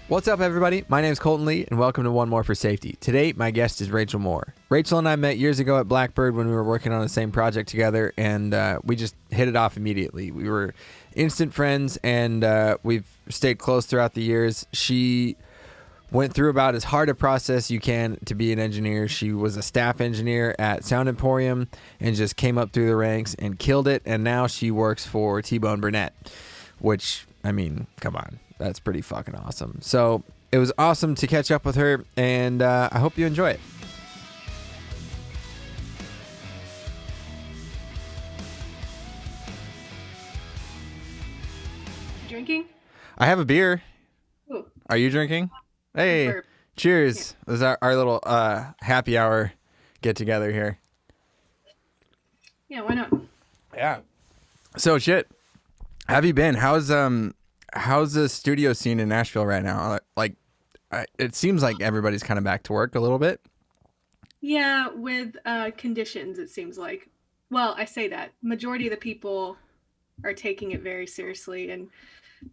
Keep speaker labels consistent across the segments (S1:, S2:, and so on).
S1: What's up, everybody? My name is Colton Lee, and welcome to One More for Safety. Today, my guest is Rachael Moore. Rachael and I met years ago at Blackbird when we were working on the same project together, and we just hit it off immediately. We were instant friends, and we've stayed close throughout the years. She went through about as hard a process you can to be an engineer. She was a staff engineer at Sound Emporium and just came up through the ranks and killed it, and now she works for T Bone Burnett, which, I mean, come on. That's pretty fucking awesome. So it was awesome to catch up with her, and I hope you enjoy it.
S2: Drinking?
S1: I have a beer.
S2: Ooh.
S1: Are you drinking? Hey, cheers. Yeah. This is our little happy hour get together here.
S2: Yeah, why not?
S1: Yeah. So shit. How have you been? How's the studio scene in Nashville right now? Like, it seems like everybody's kind of back to work a little bit.
S2: Yeah, with conditions, it seems like. Well, I say that. Majority of the people are taking it very seriously and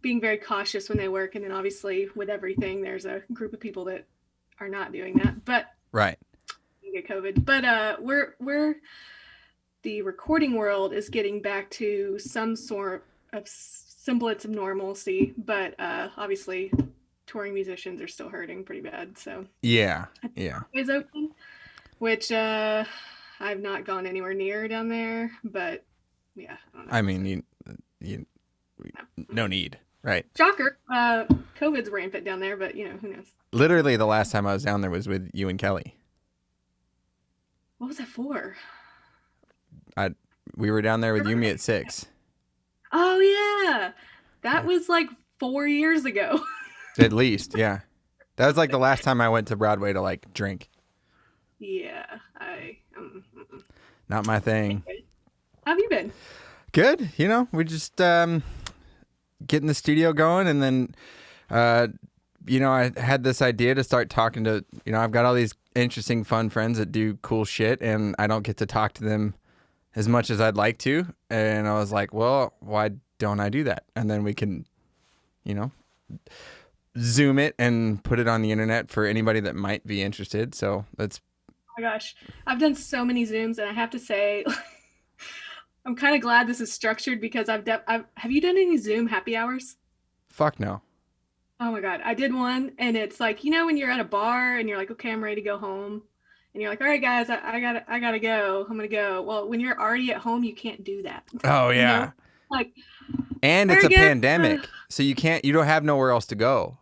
S2: being very cautious when they work. And then obviously with everything, there's a group of people that are not doing that. But
S1: right.
S2: You get COVID. But we're the recording world is getting back to some sort of semblance of normalcy, but obviously touring musicians are still hurting pretty bad. So
S1: yeah
S2: is open, which I've not gone anywhere near down there, but yeah,
S1: I mean, you no need, right?
S2: Shocker. COVID's rampant down there, but you know, who knows.
S1: Literally the last time I was down there was with you and Kelly.
S2: What was that for?
S1: We were down there with Yumi at 6.
S2: Oh yeah, that was like 4 years ago.
S1: At least, yeah. That was like the last time I went to Broadway to like drink.
S2: Yeah,
S1: Not my thing.
S2: How have you been?
S1: Good. You know, we just getting the studio going, and then I had this idea to start talking to. I've got all these interesting, fun friends that do cool shit, and I don't get to talk to them as much as I'd like to. And I was like, well, why don't I do that? And then we can, Zoom it and put it on the internet for anybody that might be interested. So that's.
S2: Oh my gosh, I've done so many Zooms, and I have to say, I'm kind of glad this is structured because have you done any Zoom happy hours?
S1: Fuck no.
S2: Oh my God, I did one, and it's like, when you're at a bar and you're like, okay, I'm ready to go home. And you're like, all right, guys, I gotta go. I'm gonna go. Well, when you're already at home, you can't do that.
S1: Oh yeah.
S2: Like,
S1: and it's a pandemic, so you don't have nowhere else to go.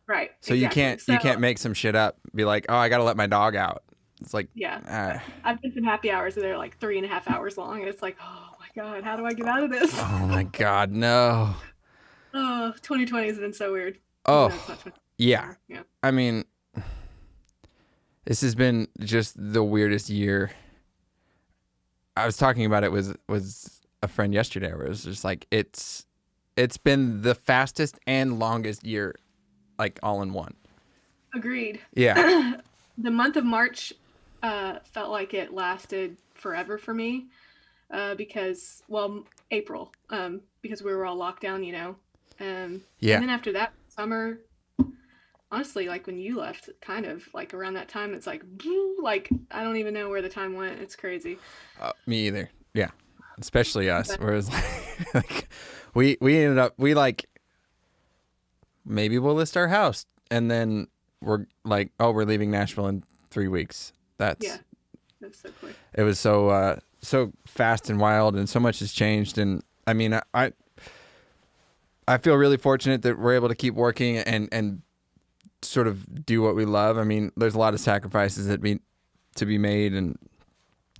S2: Right.
S1: So exactly. you can't make some shit up. Be like, oh, I gotta let my dog out. It's like,
S2: yeah. I've been some happy hours that are like 3.5 hours long, and it's like, oh my God, how do I get out of this?
S1: Oh my God, no.
S2: Oh, 2020 has been so weird.
S1: Oh, yeah. I mean, this has been just the weirdest year. I was talking about it with a friend yesterday where it was just like, it's been the fastest and longest year, like all in one.
S2: Agreed.
S1: Yeah.
S2: The month of March felt like it lasted forever for me because, April, because we were all locked down, yeah. And then after that, summer, honestly, like when you left, kind of like around that time, it's like I don't even know where the time went. It's crazy.
S1: Me either. Yeah, especially us. Whereas like we ended up maybe we'll list our house, and then we're like, oh, we're leaving Nashville in 3 weeks. That's
S2: so quick.
S1: It was so fast and wild, and so much has changed. And I mean, I feel really fortunate that we're able to keep working and sort of do what we love. I mean, there's a lot of sacrifices to be made, and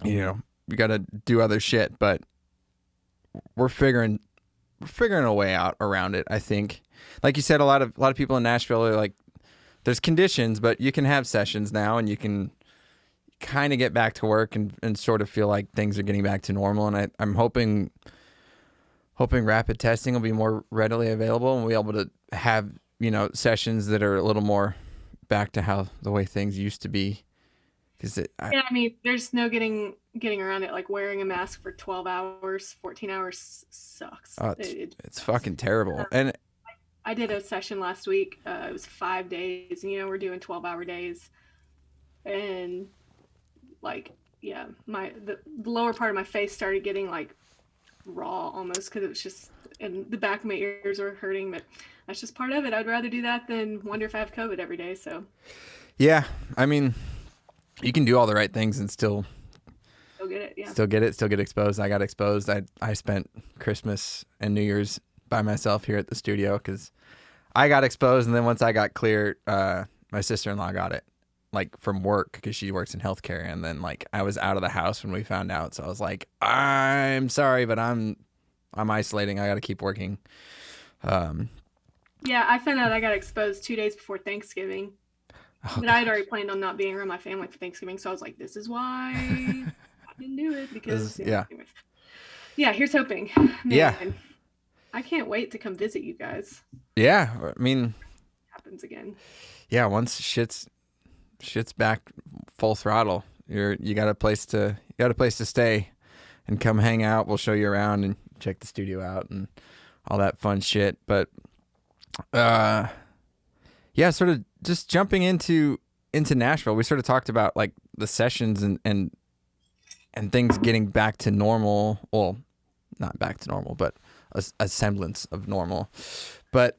S1: we got to do other shit, but we're figuring a way out around it. I think, like you said, a lot of people in Nashville are like, there's conditions, but you can have sessions now, and you can kind of get back to work and sort of feel like things are getting back to normal. And I'm hoping rapid testing will be more readily available, and we'll be able to have sessions that are a little more back to how the way things used to be.
S2: I mean, there's no getting around it. Like wearing a mask for 12 hours, 14 hours sucks.
S1: It's fucking terrible. And
S2: I did a session last week. It was 5 days. And, we're doing 12-hour days, and like, yeah, the lower part of my face started getting like raw almost because it was just, and the back of my ears were hurting. But that's just part of it. I'd rather do that than wonder if I have COVID every day. So
S1: Yeah, I mean, you can do all the right things and still
S2: get it. Yeah.
S1: Still get exposed. I got exposed. I spent Christmas and New Year's by myself here at the studio because I got exposed, and then once I got clear, my sister-in-law got it, like from work because she works in healthcare, and then like I was out of the house when we found out, so I was like, I'm sorry, but I'm isolating. I got to keep working.
S2: Yeah, I found out I got exposed 2 days before Thanksgiving. But I had already planned on not being around my family for Thanksgiving, so I was like, this is why I didn't do it, because anyways. Yeah, here's hoping. Man,
S1: yeah,
S2: I can't wait to come visit you guys.
S1: Yeah, I mean,
S2: Happens again.
S1: Yeah, once shit's back full throttle, you got a place to stay and come hang out. We'll show you around and check the studio out and all that fun shit. But yeah, sort of just jumping into Nashville. We sort of talked about like the sessions and things getting back to normal. Well, not back to normal, but a semblance of normal. But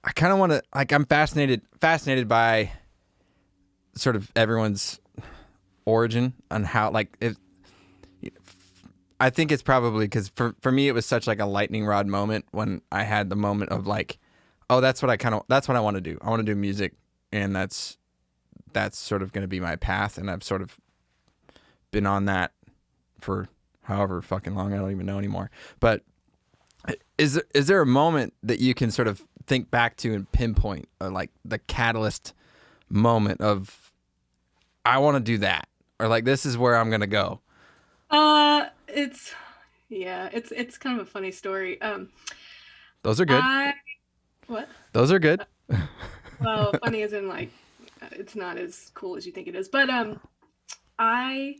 S1: I kind of want to, like, I'm fascinated by sort of everyone's origin and how, like, I think it's probably because for me it was such like a lightning rod moment when I had the moment of like, oh, that's what I want to do. I want to do music, and that's sort of going to be my path, and I've sort of been on that for however fucking long, I don't even know anymore. But is there a moment that you can sort of think back to and pinpoint, like the catalyst moment of I want to do that, or like this is where I'm gonna go?
S2: It's kind of a funny story.
S1: Those are good.
S2: What?
S1: Those are good.
S2: Well, funny as in like it's not as cool as you think it is. But I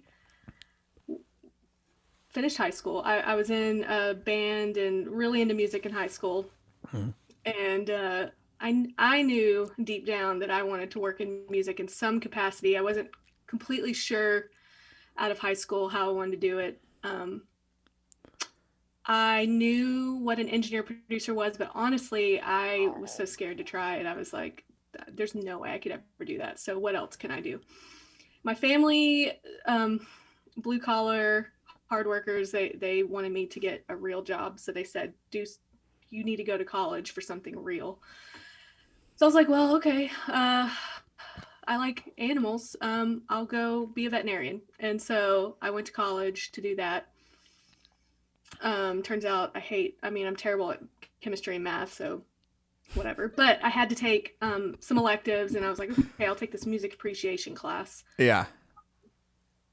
S2: finished high school. I was in a band and really into music in high school. And I knew deep down that I wanted to work in music in some capacity. I wasn't completely sure out of high school how I wanted to do it. I knew what an engineer producer was, but honestly, I was so scared to try it. I was like, there's no way I could ever do that. So what else can I do? My family, blue collar, hard workers, they wanted me to get a real job. So they said, you need to go to college for something real. So I was like, well, okay. I like animals. I'll go be a veterinarian. And so I went to college to do that. Turns out I'm terrible at chemistry and math, so whatever. But I had to take some electives, and I was like, okay, I'll take this music appreciation class.
S1: Yeah.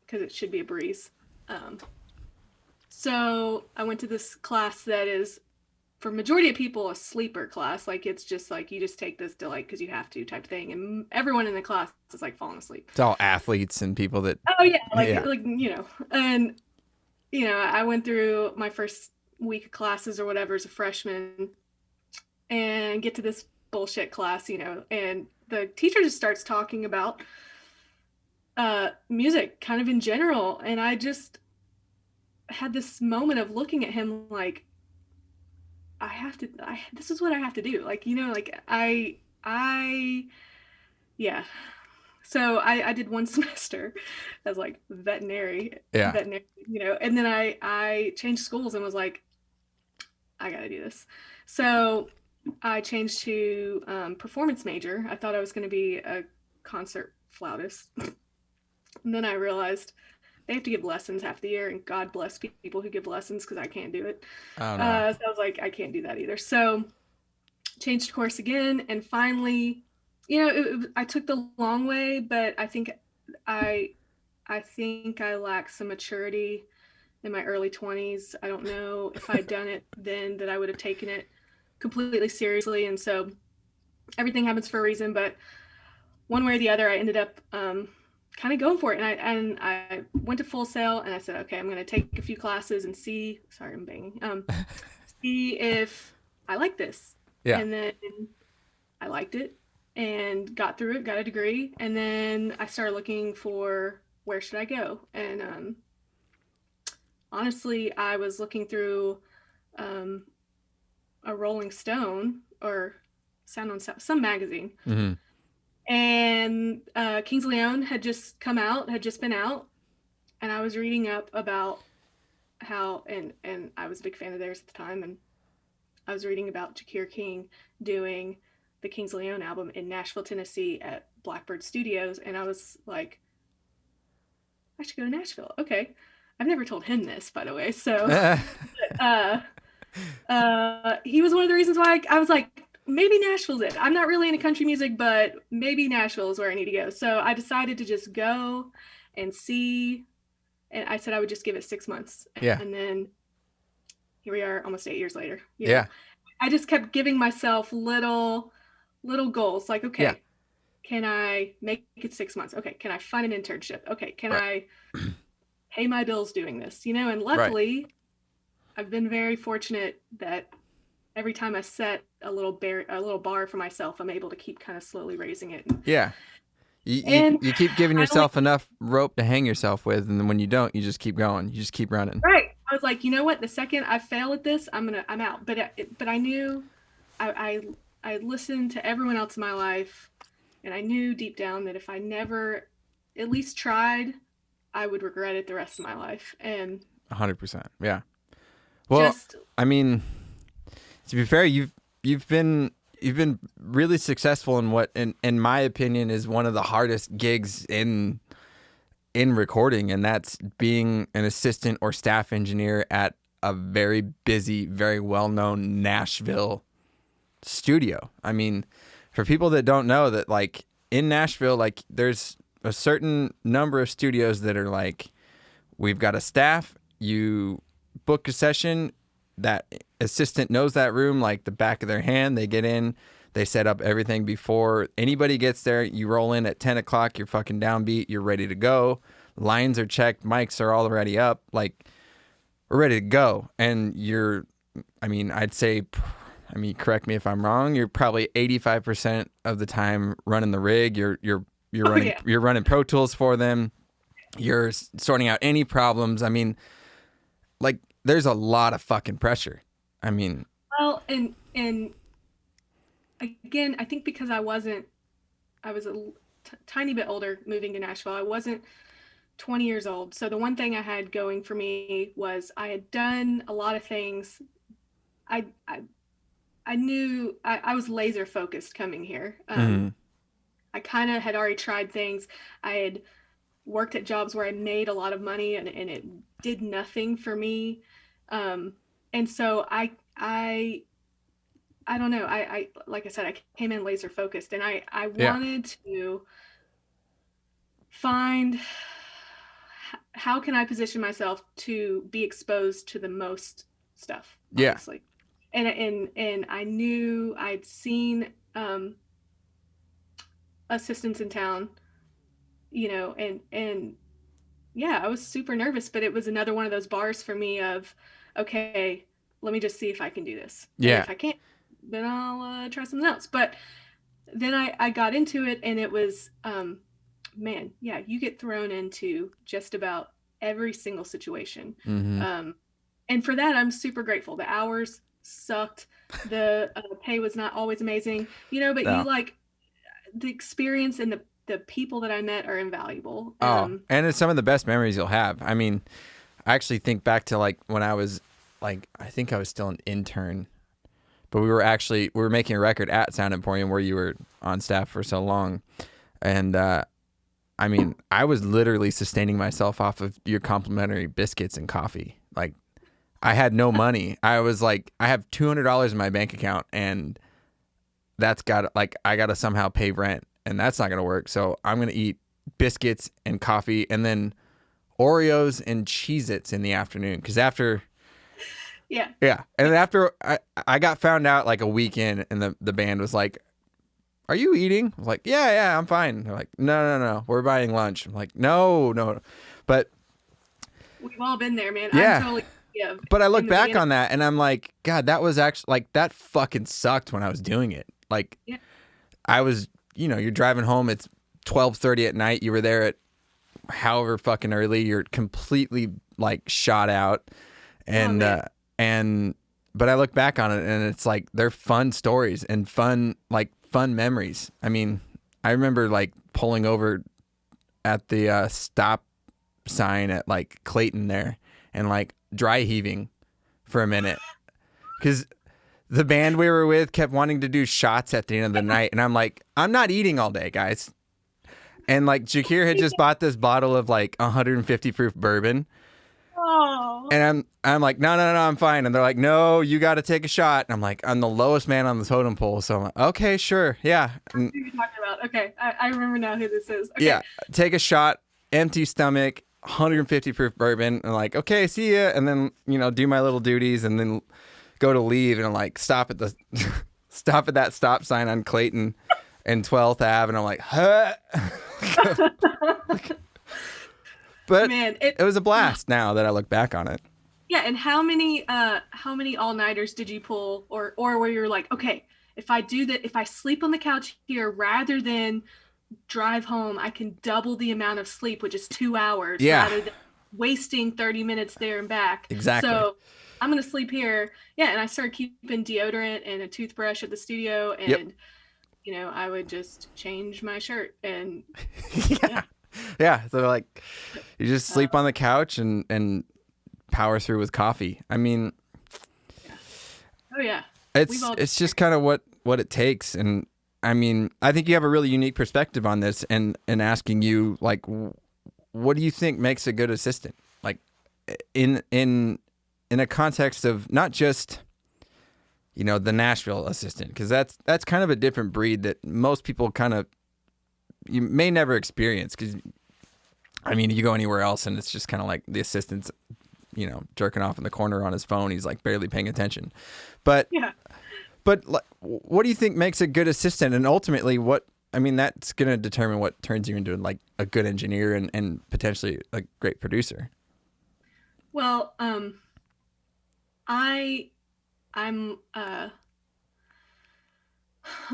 S2: Because it should be a breeze. So I went to this class that is, for majority of people, a sleeper class. Like, it's just like, you just take this to like, because you have to type thing. And everyone in the class is like falling asleep.
S1: It's all athletes and people that.
S2: Oh yeah. And I went through my first week of classes or whatever as a freshman and get to this bullshit class, and the teacher just starts talking about music kind of in general. And I just had this moment of looking at him like, this is what I have to do. Like, yeah. So I did one semester as like veterinary, and then I changed schools and was like, I gotta do this. So I changed to performance major. I thought I was going to be a concert flautist. And then I realized they have to give lessons half the year, and God bless people who give lessons because I can't do it.
S1: Oh, no.
S2: So I was like, I can't do that either. So changed course again, and finally, I took the long way, but I think I lacked some maturity in my early 20s. I don't know if I'd done it then that I would have taken it completely seriously. And so everything happens for a reason, but one way or the other, I ended up kind of going for it. And I went to Full Sail, and I said, okay, I'm going to take a few classes and see if I like this.
S1: Yeah.
S2: And then I liked it and got through it, got a degree, and then I started looking for where should I go. And honestly, I was looking through um, a Rolling Stone or Sound on Sound, some magazine,
S1: Mm-hmm.
S2: and Kings of Leon had just come out, had just been out, and I was reading up about how and I was a big fan of theirs at the time, and I was reading about Jakir King doing the Kings of Leon album in Nashville, Tennessee at Blackbird Studios, and I was like, I should go to Nashville. Okay, I've never told him this, by the way. So, uh, he was one of the reasons why I was like, maybe Nashville's it. I'm not really into country music, but maybe Nashville is where I need to go. So I decided to just go and see. And I said I would just give it 6 months,
S1: Yeah.
S2: and then here we are, almost 8 years later. You know,
S1: Yeah.
S2: I just kept giving myself little goals, like, okay,
S1: Yeah.
S2: can I make it 6 months? Okay, can I find an internship? Okay, can
S1: Right.
S2: I pay my bills doing this? You know, and
S1: Right.
S2: luckily, I've been very fortunate that every time I set a little bar for myself, I'm able to keep kind of slowly raising it.
S1: Yeah. You
S2: And
S1: you keep giving
S2: finally,
S1: yourself enough rope to hang yourself with, and then when you don't, you just keep going. You just keep running.
S2: right, I was like, you know what? The second I fail at this, I'm out. But I knew I listened to everyone else in my life, and I knew deep down that if I never at least tried, I would regret it the rest of my life. And
S1: 100%. Yeah. Well,
S2: just
S1: I mean, to be fair, you've been really successful in what, in my opinion, is one of the hardest gigs in recording, and that's being an assistant or staff engineer at a very busy, very well-known Nashville studio. I mean, for people that don't know, that like in Nashville, like there's a certain number of studios that are like, we've got a staff, you book a session, that assistant knows that room like the back of their hand. They get in, they set up everything before anybody gets there. You roll in at 10 o'clock, you're fucking downbeat, you're ready to go. Lines are checked, mics are already up, like we're ready to go. And I mean, I'd say, I mean, correct me if I'm wrong, you're probably 85% of the time running the rig. You're
S2: oh
S1: running,
S2: yeah.
S1: you're running Pro Tools for them. You're sorting out any problems. I mean, like there's a lot of fucking pressure. I mean,
S2: Well, and again, I think because I was tiny bit older moving to Nashville. I wasn't 20 years old. So the one thing I had going for me was I had done a lot of things. I I, I knew I was laser focused coming here.
S1: mhm.
S2: I kind of had already tried things. I had worked at jobs where I made a lot of money, and it did nothing for me. Um, and so I don't know. I like I said, I came in laser focused, and I
S1: Yeah,
S2: wanted to find how can I position myself to be exposed to the most stuff,
S1: yeah,
S2: honestly. And I knew I'd seen assistants in town, you know, and yeah, I was super nervous, but it was another one of those bars for me of, okay, let me just see if I can do this. And
S1: yeah,
S2: if I can't, then I'll try something else. But then I got into it, and it was, man, yeah, you get thrown into just about every single situation.
S1: mhm.
S2: Um, and for that, I'm super grateful. The hours sucked. The pay was not always amazing, you know, but you
S1: No.
S2: like the experience, and the people that I met are invaluable.
S1: Oh, and it's some of the best memories you'll have. I mean, I actually think back to like when I was like, I think I was still an intern, but we were making a record at Sound Emporium where you were on staff for so long. And I mean, I was literally sustaining myself off of your complimentary biscuits and coffee. Like I had no money. I was like, I have $200 in my bank account, and that's got like, I got to somehow pay rent, and that's not going to work. So I'm going to eat biscuits and coffee and then Oreos and Cheez-Its in the afternoon. Cause after,
S2: Yeah.
S1: yeah. And after I got found out like a weekend, and the band was like, "Are you eating?" I was like, yeah, I'm fine. They're like, no, we're buying lunch. I'm like, no. But
S2: We've all been there, man. I'm
S1: yeah,
S2: totally yeah,
S1: But I look
S2: in the
S1: back
S2: beginning.
S1: on that and I'm like, God, that was actually like that fucking sucked when I was doing it. Like
S2: Yeah.
S1: I was, you're driving home. It's 12:30 at night. You were there at however fucking early. You're completely like shot out,
S2: Oh
S1: and
S2: man.
S1: and but I look back on it and it's like they're fun stories and fun memories. I mean, I remember like pulling over at the stop sign at like Clayton there and like dry heaving for a minute because the band we were with kept wanting to do shots at the end of the night, and I'm like, I'm not eating all day, guys. And like Jakir had just bought this bottle of like 150 proof bourbon,
S2: Oh.
S1: and I'm like, no, I'm fine. And they're like, no, you got to take a shot. And I'm like, I'm the lowest man on the totem pole, so I'm like, okay, sure, yeah,
S2: Who are you talking about? Okay, I remember now who this is. Okay.
S1: yeah, take a shot, empty stomach, 150 proof bourbon, and like, okay, see ya. And then do my little duties, and then go to leave, and I'm like, stop at the stop at that stop sign on Clayton and 12th Ave, and I'm like, huh. But
S2: Man,
S1: it was a blast now that I look back on it.
S2: yeah, and how many all-nighters did you pull, or where you're like, okay, if I do that, if I sleep on the couch here rather than drive home, I can double the amount of sleep, which is 2 hours,
S1: Yeah,
S2: rather than wasting 30 minutes there and back.
S1: exactly.
S2: So I'm gonna sleep here. Yeah, and I started keeping deodorant and a toothbrush at the studio,
S1: Yep.
S2: and I would just change my shirt and
S1: Yeah. Yeah. So like you just sleep on the couch and power through with coffee. I mean,
S2: yeah. Oh yeah.
S1: it's just kind of what it takes. And I mean, I think you have a really unique perspective on this, and asking you like, what do you think makes a good assistant? Like in a context of not just the Nashville assistant, because that's kind of a different breed that most people kind of you may never experience. Because I mean, you go anywhere else and it's just kind of like the assistant's jerking off in the corner on his phone. He's like barely paying attention. But
S2: Yeah.
S1: but what do you think makes a good assistant? And ultimately, that's going to determine what turns you into like a good engineer and potentially a great producer.
S2: Well, I I'm I'm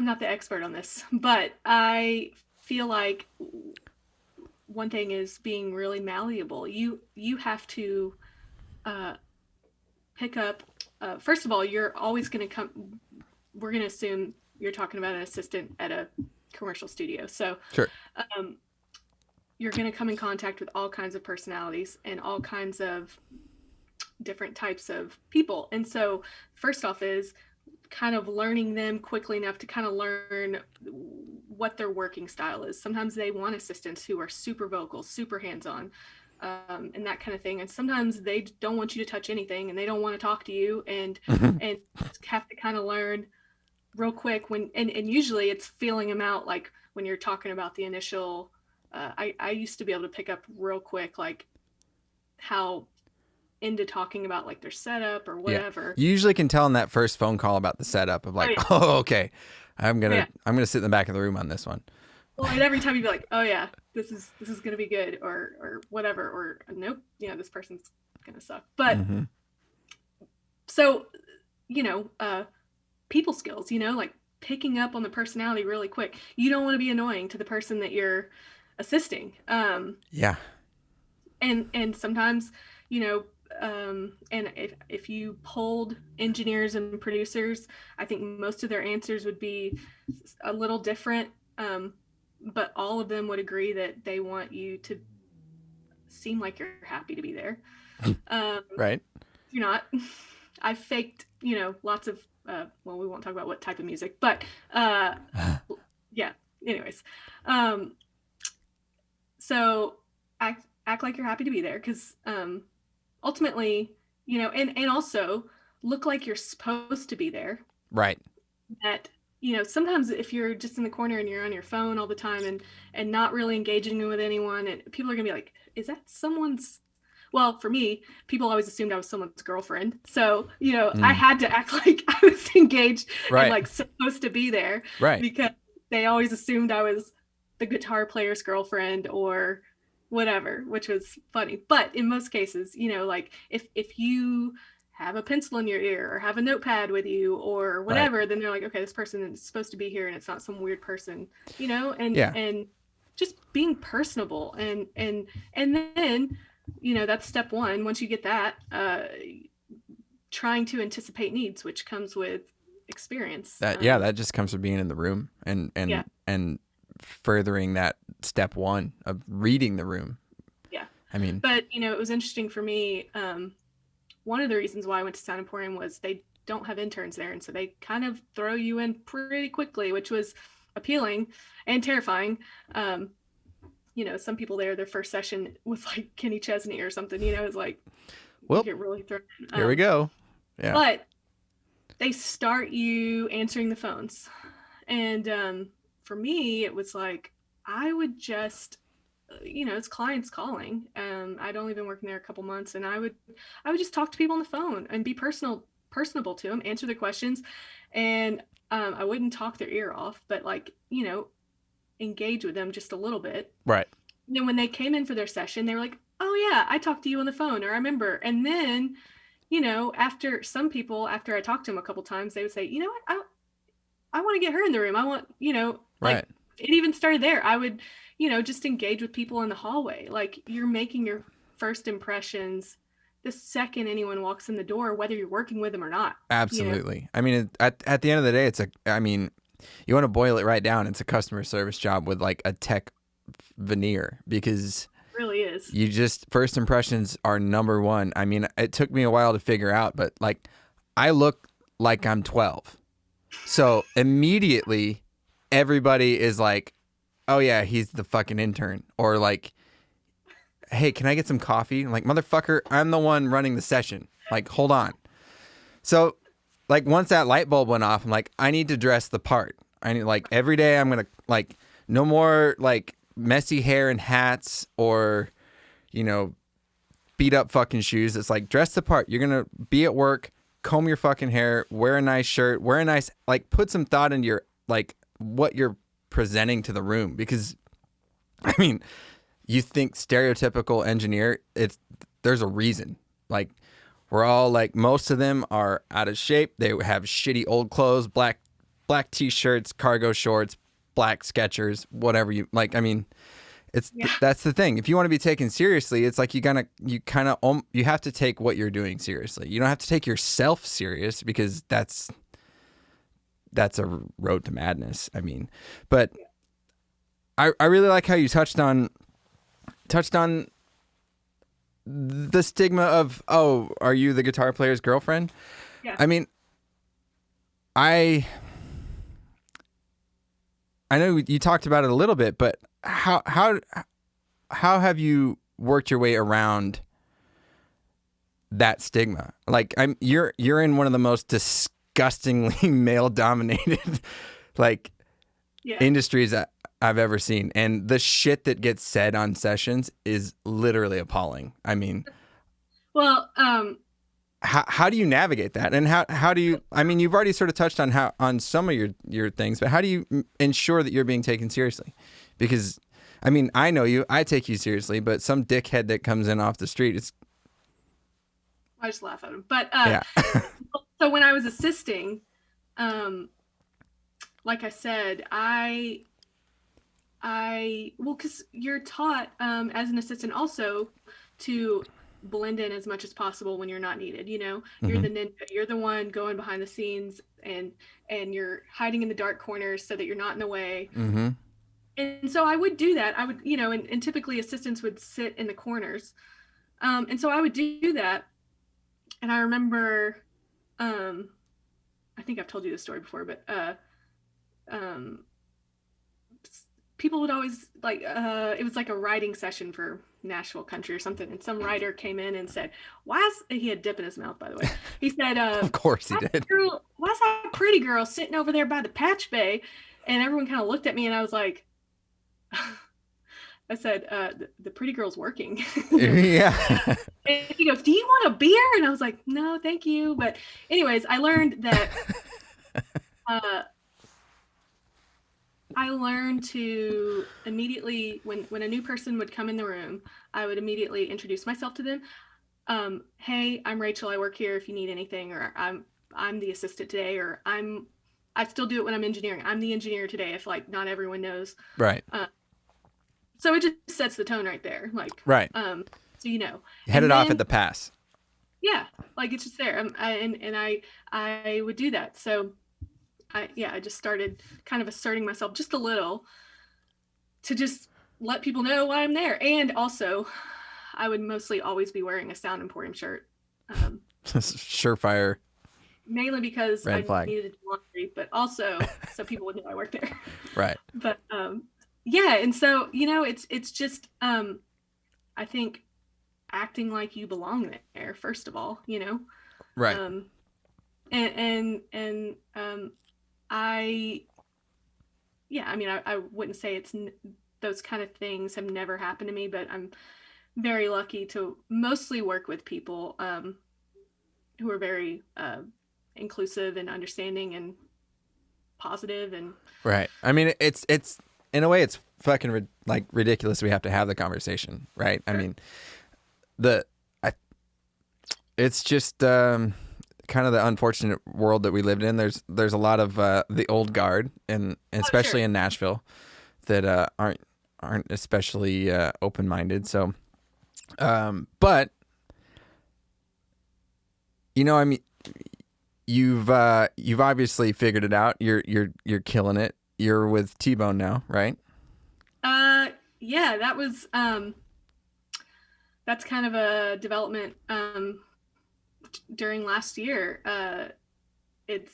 S2: not the expert on this, but I feel like one thing is being really malleable. You have to uh, pick up. First of all, you're always going to come. We're going to assume you're talking about an assistant at a commercial studio, so
S1: Sure.
S2: um, you're going to come in contact with all kinds of personalities and all kinds of different types of people. And so, first off, is kind of learning them quickly enough to kind of learn what their working style is. Sometimes they want assistants who are super vocal, super hands-on, and that kind of thing. And sometimes they don't want you to touch anything, and they don't want to talk to you, and and have to kind of learn real quick and usually it's feeling them out. Like when you're talking about the initial, I used to be able to pick up real quick, like how into talking about like their setup or
S1: Yeah.
S2: whatever.
S1: You usually can tell in that first phone call about the setup of like, oh, okay, I'm gonna sit in the back of the room on this one.
S2: Well, and every time you'd be like, oh yeah, this is gonna be good, or whatever, or nope, this person's gonna suck. But so people skills, like picking up on the personality really quick. You don't want to be annoying to the person that you're assisting.
S1: Yeah.
S2: And sometimes, and if you polled engineers and producers, I think most of their answers would be a little different. But all of them would agree that they want you to seem like you're happy to be there.
S1: Right.
S2: You're not. I've faked, lots of, well, we won't talk about what type of music, but yeah, anyways. So act like you're happy to be there, because ultimately, and also look like you're supposed to be there.
S1: Right.
S2: That, sometimes if you're just in the corner and you're on your phone all the time and not really engaging with anyone, and people are gonna be like, is that someone's, well, for me, people always assumed I was someone's girlfriend. So, I had to act like I was engaged and like supposed to be there.
S1: Right.
S2: Because they always assumed I was the guitar player's girlfriend, or, whatever, which was funny. But in most cases, you know, like if you have a pencil in your ear or have a notepad with you or
S1: Right.
S2: whatever, then they're like, okay, this person is supposed to be here and it's not some weird person, you know,
S1: Yeah.
S2: and just being personable and then, you know, that's step one. Once you get that, trying to anticipate needs, which comes with experience.
S1: That just comes from being in the room
S2: Yeah,
S1: and furthering that step one of reading the room.
S2: yeah.
S1: I mean,
S2: But you know, it was interesting for me. One of the reasons why I went to Sound Emporium was they don't have interns there, and so they kind of throw you in pretty quickly, which was appealing and terrifying. Um, you know, some people there, their first session was like Kenny Chesney or something. You know, it's like you
S1: well,
S2: get really thrown in.
S1: here we go. Yeah.
S2: But they start you answering the phones, and for me, it was like I would just you know, it's clients calling. I'd only been working there a couple months, and I would just talk to people on the phone and be personable to them, answer their questions, and I wouldn't talk their ear off, but like you know, engage with them just a little bit.
S1: Right.
S2: And then when they came in for their session, they were like, "Oh yeah, I talked to you on the phone, or I remember." And then, you know, after some people, after I talked to them a couple times, they would say, "You know what? I want to get her in the room. I want, you know, like
S1: Right.
S2: it even started there. I would, you know, just engage with people in the hallway. Like you're making your first impressions the second anyone walks in the door, whether you're working with them or not.
S1: Absolutely.
S2: You know?
S1: I mean, at the end of the day, I mean, you want to boil it right down. It's a customer service job with like a tech veneer because
S2: It really is.
S1: you just, first impressions are number one. I mean, it took me a while to figure out, but like, I look like I'm 12. So immediately everybody is like, oh yeah, he's the fucking intern. Or like, hey, can I get some coffee? I'm like, motherfucker, I'm the one running the session. Like, hold on. So like once that light bulb went off, I'm like, I need to dress the part. I need like every day I'm gonna like no more like messy hair and hats or, you know, beat up fucking shoes. It's like dress the part. You're gonna be at work, comb your fucking hair, wear a nice shirt, wear a nice like put some thought into your like what you're presenting to the room because I mean, you think stereotypical engineer, there's a reason. Like we're all like most of them are out of shape. They have shitty old clothes, black t-shirts, cargo shorts, black Skechers, whatever you like. I mean,
S2: Yeah.
S1: that's the thing. If you want to be taken seriously, it's like you have to take what you're doing seriously. You don't have to take yourself serious because that's a road to madness. I mean, but I really like how you touched on the stigma of, oh, are you the guitar player's girlfriend?
S2: Yeah.
S1: I mean, I know you talked about it a little bit, but how have you worked your way around that stigma? Like you're in one of the most disgustingly male dominated like
S2: Yeah.
S1: industries that I've ever seen, and the shit that gets said on sessions is literally appalling. I mean,
S2: Well,
S1: how do you navigate that, and how do you? I mean, you've already sort of touched on on some of your things, but how do you ensure that you're being taken seriously? Because I mean, I know you, I take you seriously, but some dickhead that comes in off the street, it's
S2: I just laugh at him. But
S1: yeah,
S2: so when I was assisting, like I said, well, because you're taught as an assistant also to blend in as much as possible when you're not needed. You know, you're the ninja, you're the one going behind the scenes and you're hiding in the dark corners so that you're not in the way.
S1: mm-hmm.
S2: And so I would do that. I would, you know, and typically assistants would sit in the corners. And so I would do that. And I remember, I think I've told you this story before, but um, people would always like it was like a writing session for Nashville country or something, and some writer came in and said, why is he had dip in his mouth, by the way. He said,
S1: Of course he did.
S2: why's that pretty girl sitting over there by the patch bay? And everyone kind of looked at me and I was like, I said, the pretty girl's working.
S1: Yeah.
S2: And he goes, do you want a beer? And I was like, no, thank you. But anyways, I learned that I learned to immediately, when a new person would come in the room, I would immediately introduce myself to them. Hey, I'm Rachel. I work here if you need anything, or I'm the assistant today, or I still do it when I'm engineering. I'm the engineer today if like not everyone knows.
S1: Right.
S2: So it just sets the tone right there. Like,
S1: right.
S2: So you know.
S1: Head it
S2: then,
S1: off at the pass.
S2: Yeah, like it's just there. I would do that. So I just started kind of asserting myself just a little to just let people know why I'm there. And also, I would mostly always be wearing a Sound Emporium shirt.
S1: Surefire.
S2: Mainly because
S1: red
S2: I
S1: flag.
S2: needed to do laundry, but also so people would know I worked there.
S1: Right.
S2: But yeah, and so it's just I think acting like you belong there first of all,
S1: Right.
S2: I wouldn't say it's those kind of things have never happened to me, but I'm very lucky to mostly work with people who are very inclusive and understanding and positive and
S1: right. I mean, it's in a way it's fucking like ridiculous we have to have the conversation, right? Sure. I mean, it's just kind of the unfortunate world that we lived in. There's a lot of the old guard, and especially in Nashville, that aren't especially open-minded. So, but I mean, you've obviously figured it out. You're killing it. You're with T Bone now, right?
S2: Yeah, that was that's kind of a development during last year. It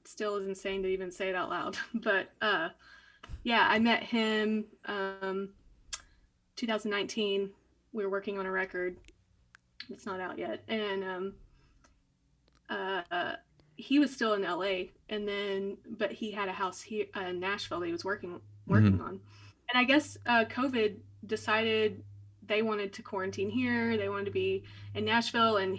S2: still is insane to even say it out loud, but yeah, I met him 2019. We were working on a record. It's not out yet, and he was still in LA, but he had a house here in Nashville that he was working mm-hmm. on. And I guess COVID decided they wanted to quarantine here. They wanted to be in Nashville, and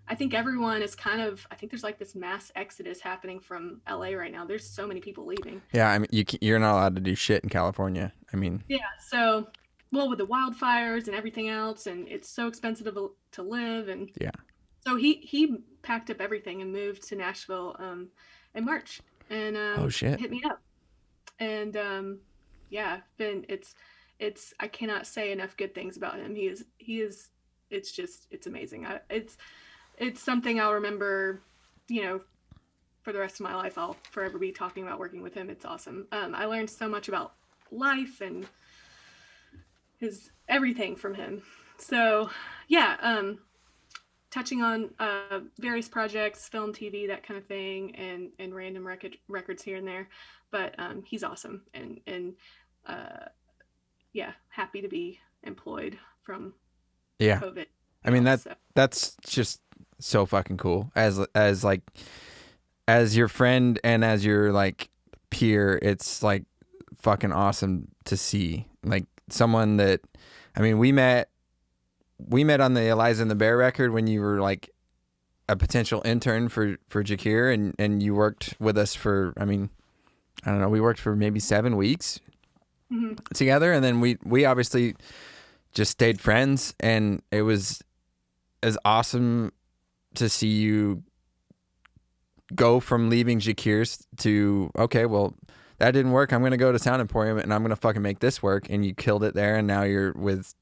S2: I think everyone is I think there's like this mass exodus happening from LA right now. There's so many people leaving.
S1: Yeah, I mean, you're not allowed to do shit in California. I mean.
S2: Yeah, so with the wildfires and everything else, and it's so expensive to live, and yeah. So he packed up everything and moved to Nashville in March, and
S1: oh shit,
S2: hit me up, and yeah, it's I cannot say enough good things about him. He is it's amazing. It's something I'll remember, for the rest of my life. I'll forever be talking about working with him. It's awesome. I learned so much about life and his everything from him. So yeah, touching on various projects, film, TV, that kind of thing, and random records here and there. But he's awesome, and yeah, happy to be employed from COVID.
S1: I mean, that's just so fucking cool. As your friend and as your like peer, it's like fucking awesome to see. Like someone that, I mean, we met on the Eliza and the Bear record when you were like a potential intern for Jakir, and you worked with us for, I mean, I don't know, we worked for maybe 7 weeks mm-hmm. together, and then we obviously just stayed friends, and it was as awesome to see you go from leaving Jakir's to, okay, well, that didn't work. I'm going to go to Sound Emporium and I'm going to fucking make this work. And you killed it there. And now you're with,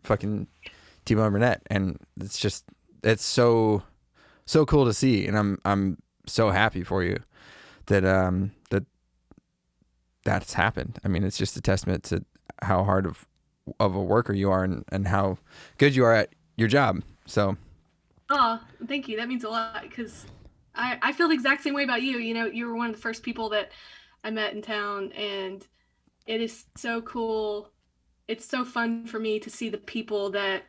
S1: fucking T Bone Burnett. And it's so cool to see. And I'm so happy for you that, that's happened. I mean, it's just a testament to how hard of a worker you are and how good you are at your job. So.
S2: Oh, thank you. That means a lot, because I feel the exact same way about you. You were one of the first people that I met in town, and it is so cool. It's so fun for me to see the people that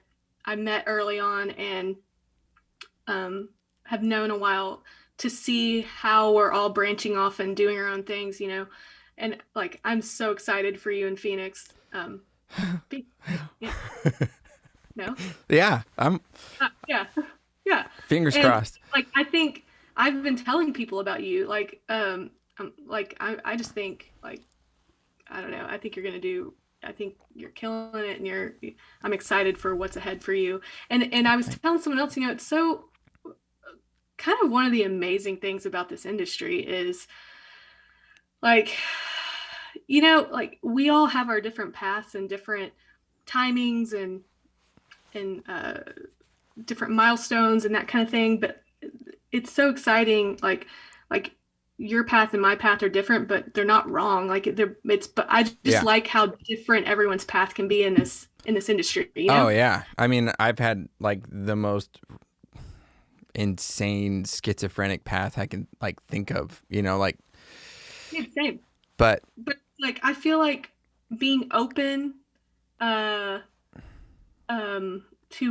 S2: I met early on and have known a while, to see how we're all branching off and doing our own things, and like, I'm so excited for you in Phoenix. Yeah. No?
S1: Yeah.
S2: Yeah. Yeah.
S1: Fingers crossed.
S2: Like, I think I've been telling people about you. Like, like I just think like I don't know. I think you're gonna do. I think you're killing it, and I'm excited for what's ahead for you. And I was telling someone else, it's so kind of one of the amazing things about this industry is like, like we all have our different paths and different timings and different milestones and that kind of thing. But it's so exciting. Like your path and my path are different, but they're not wrong. Like but I just like how different everyone's path can be in this industry.
S1: Oh yeah. I mean, I've had like the most insane schizophrenic path I can like think of, like.
S2: Yeah, same.
S1: But
S2: like I feel like being open to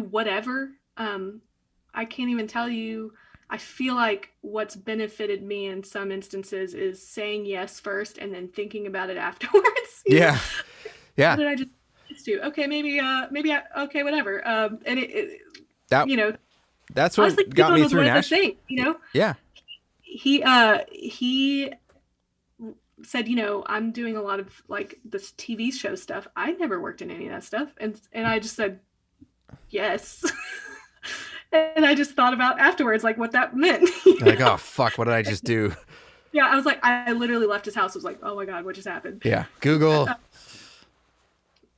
S2: whatever, I can't even tell you. I feel like what's benefited me in some instances is saying yes first and then thinking about it afterwards.
S1: Yeah. Yeah.
S2: What did I just do? Okay, maybe okay, whatever. And
S1: that, that's what honestly, got me through Nashville. Yeah.
S2: He said, I'm doing a lot of like this TV show stuff. I never worked in any of that stuff. And I just said, yes. And I just thought about afterwards, like what that meant.
S1: Like, oh, fuck, what did I just do?
S2: Yeah, I was like, I literally left his house. I was like, oh my God, what just happened?
S1: Yeah, Google.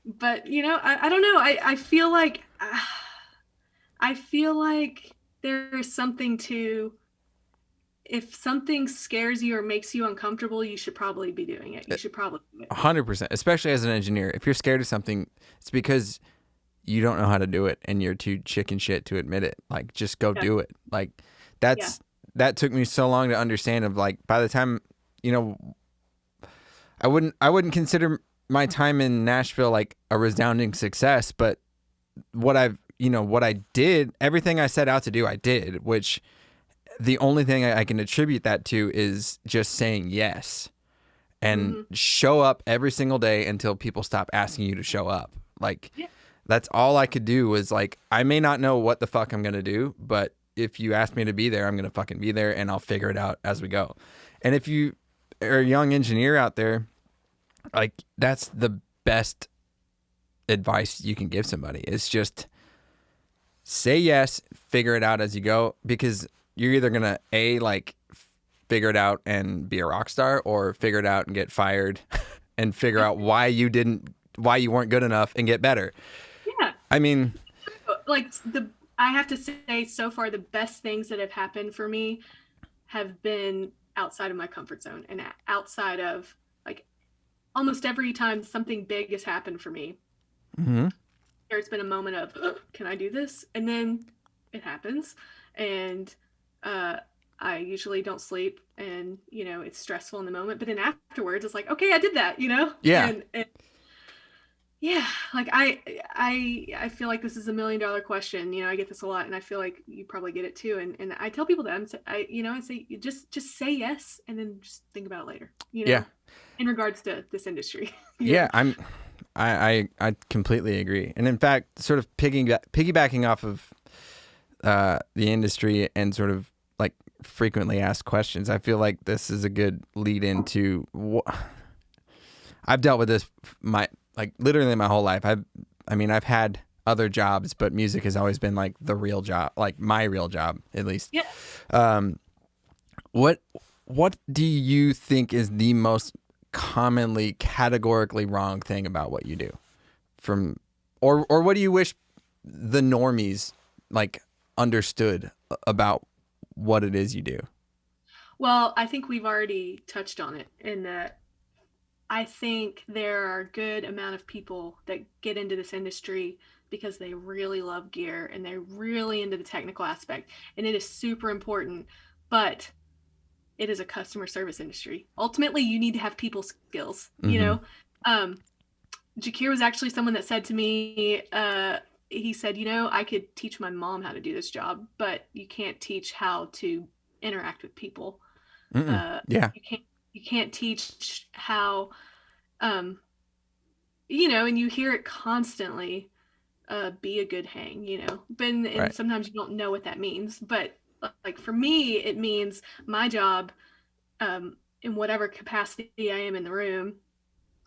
S2: But, I don't know. I feel like there's something to, if something scares you or makes you uncomfortable, you should probably be doing it. You should probably do it.
S1: 100%, especially as an engineer. If you're scared of something, it's because you don't know how to do it and you're too chicken shit to admit it. Like, just go do it. Like, that took me so long to understand of like, by the time, I wouldn't consider my time in Nashville like a resounding success, but what I did, everything I set out to do, I did, which the only thing I can attribute that to is just saying yes and show up every single day until people stop asking you to show up. Like, that's all I could do was like, I may not know what the fuck I'm going to do, but if you ask me to be there, I'm going to fucking be there and I'll figure it out as we go. And if you are a young engineer out there, like that's the best advice you can give somebody. It's just say yes, figure it out as you go, because you're either going to like figure it out and be a rock star or figure it out and get fired and figure out why you weren't good enough and get better.
S2: Yeah.
S1: I mean,
S2: like I have to say so far the best things that have happened for me have been outside of my comfort zone and outside of like almost every time something big has happened for me. There's been a moment of, oh, can I do this? And then it happens. And I usually don't sleep and, it's stressful in the moment, but then afterwards it's like, okay, I did that,
S1: Yeah.
S2: And yeah, like I feel like this is $1 million question. I get this a lot, and I feel like you probably get it too. And I tell people that I say just say yes, and then just think about it later.
S1: Yeah.
S2: In regards to this industry.
S1: Yeah, I completely agree. And in fact, sort of piggybacking off of the industry and sort of like frequently asked questions, I feel like this is a good lead into I've dealt with this literally my whole life. I've had other jobs, but music has always been like the real job, like my real job, at least.
S2: Yeah.
S1: What do you think is the most commonly categorically wrong thing about what you do? Or what do you wish the normies like understood about what it is you do?
S2: Well, I think we've already touched on it in that I think there are a good amount of people that get into this industry because they really love gear and they're really into the technical aspect, and it is super important, but it is a customer service industry. Ultimately, you need to have people skills, Jakir was actually someone that said to me, he said, I could teach my mom how to do this job, but you can't teach how to interact with people.
S1: Yeah.
S2: You can't teach how, and you hear it constantly, be a good hang, and sometimes you don't know what that means. But like for me, it means my job in whatever capacity I am in the room,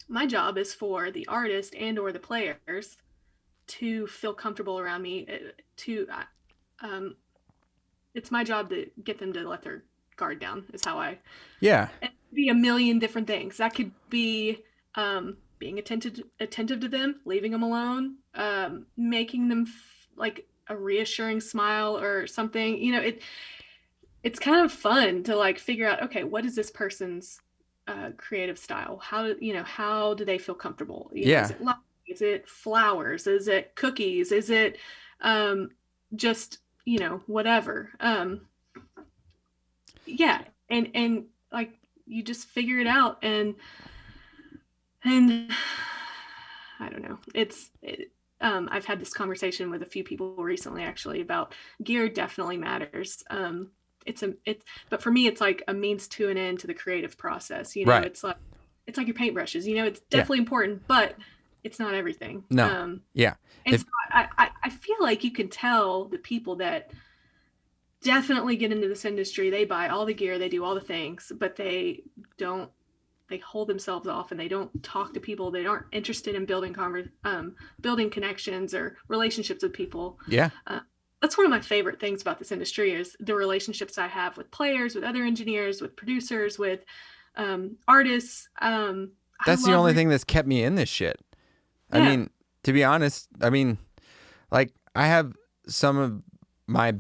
S2: my job is for the artist and or the players to feel comfortable around me. Um, it's my job to get them to let their guard down. Is how I.
S1: Yeah.
S2: It could be a million different things. That could be being attentive to them, leaving them alone, making them like a reassuring smile or something. You know, it's kind of fun to like figure out, okay, what is this person's creative style? How do they feel comfortable? You know,
S1: Yeah.
S2: is it love? Is it flowers? Is it cookies? Is it just, whatever? Yeah. And like, you just figure it out. And I don't know. I've had this conversation with a few people recently, actually, about gear definitely matters. But for me, it's like a means to an end to the creative process. You know,
S1: Right.
S2: it's like your paintbrushes. You know, it's definitely important, but it's not everything.
S1: No. Yeah.
S2: And so I feel like you can tell the people that definitely get into this industry. They buy all the gear, they do all the things, but they don't. They hold themselves off and they don't talk to people. They aren't interested in building connections or relationships with people.
S1: Yeah.
S2: That's one of my favorite things about this industry is the relationships I have with players, with other engineers, with producers, with artists.
S1: That's the only thing that's kept me in this shit. Yeah. I mean, to be honest, like I have some of my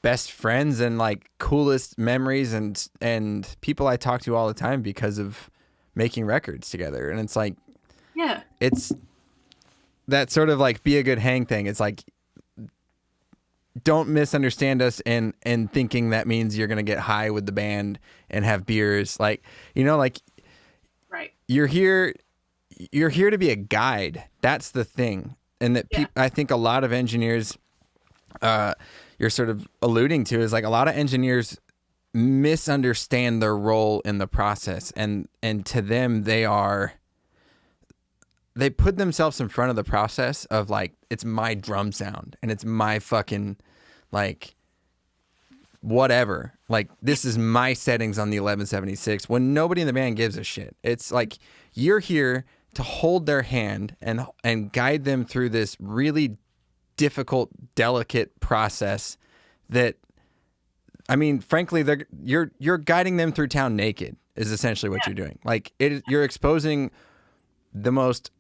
S1: best friends and like coolest memories and people I talk to all the time because of making records together. And it's like,
S2: yeah,
S1: it's that sort of like be a good hang thing. It's like, don't misunderstand us and thinking that means you're going to get high with the band and have beers. Like, like
S2: right.
S1: You're here to be a guide. That's the thing. And that I think a lot of engineers, you're sort of alluding to is like a lot of engineers misunderstand their role in the process. And to them, they put themselves in front of the process of like, it's my drum sound and it's my fucking like whatever. Like this is my settings on the 1176 when nobody in the band gives a shit. It's like you're here to hold their hand and guide them through this really difficult, delicate process that, I mean, frankly, you're guiding them through town naked is essentially what you're doing. Like you're exposing the most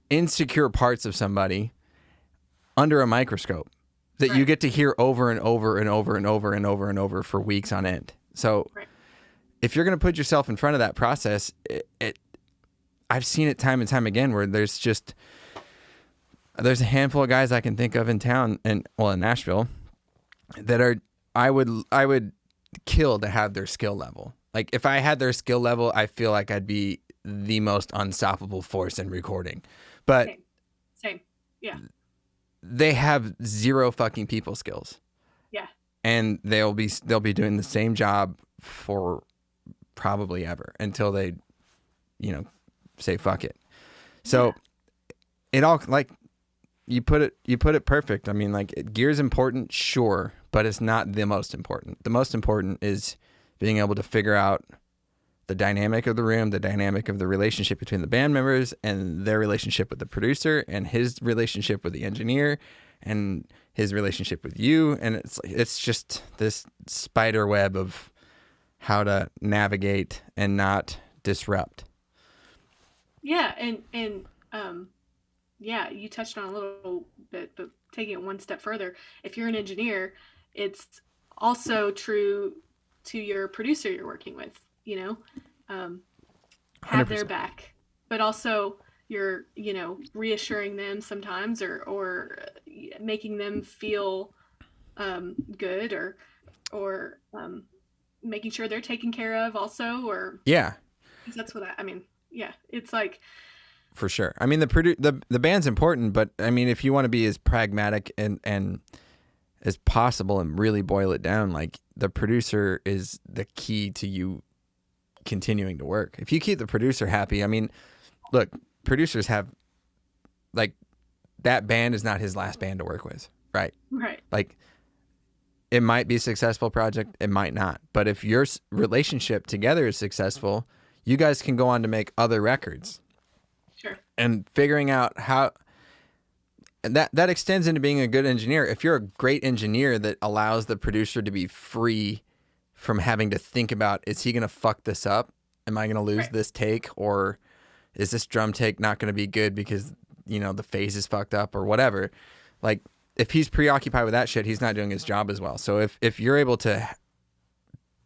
S1: insecure parts of somebody under a microscope that you get to hear over and over and over and over and over and over for weeks on end. So if you're going to put yourself in front of that process, I've seen it time and time again where there's a handful of guys I can think of in town in Nashville that are, I would kill to have their skill level. Like if I had their skill level, I feel like I'd be the most unstoppable force in recording. But
S2: same. Yeah.
S1: They have zero fucking people skills.
S2: Yeah.
S1: And they'll be doing the same job for probably ever until they, say fuck it. So it all like you put it perfect. I mean, like gear's important, sure, but it's not the most important. The most important is being able to figure out the dynamic of the room, the dynamic of the relationship between the band members and their relationship with the producer and his relationship with the engineer and his relationship with you. And it's just this spider web of how to navigate and not disrupt.
S2: Yeah. And you touched on a little bit, but taking it one step further, if you're an engineer, it's also true to your producer you're working with, have
S1: 100%.
S2: their back, but also you're, reassuring them sometimes or making them feel good or making sure they're taken care of also, or that's what I mean. Yeah, it's like
S1: for sure. I mean, the band's important, but I mean, if you want to be as pragmatic and as possible and really boil it down, like the producer is the key to you continuing to work. If you keep the producer happy, I mean, look, producers have like that band is not his last band to work with, right?
S2: Right.
S1: Like it might be a successful project, it might not. But if your relationship together is successful, you guys can go on to make other records.
S2: Sure.
S1: And figuring out how that extends into being a good engineer. If you're a great engineer that allows the producer to be free from having to think about, is he going to fuck this up? Am I going to lose this take? Or is this drum take not going to be good because, you know, the phase is fucked up or whatever? Like, if he's preoccupied with that shit, he's not doing his job as well. So if you're able to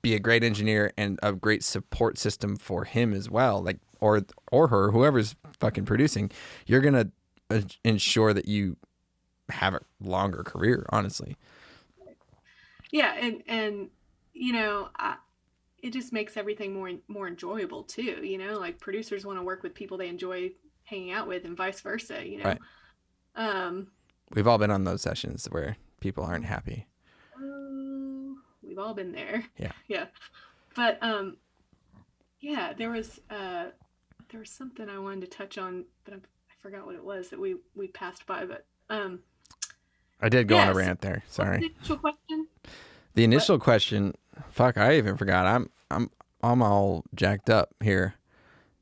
S1: be a great engineer and a great support system for him as well, like, or her, whoever's fucking producing, you're going to ensure that you have a longer career, honestly.
S2: Yeah. And you know, it just makes everything more enjoyable too. You know, like producers want to work with people they enjoy hanging out with and vice versa, you know?
S1: Right. We've all been on those sessions where people aren't happy.
S2: We've all been there.
S1: Yeah.
S2: Yeah. But yeah, there was something I wanted to touch on, but I forgot what it was that we passed by. But
S1: I did go on a rant there. Sorry.
S2: What's the initial question?
S1: The initial question, fuck, I even forgot. I'm all jacked up here.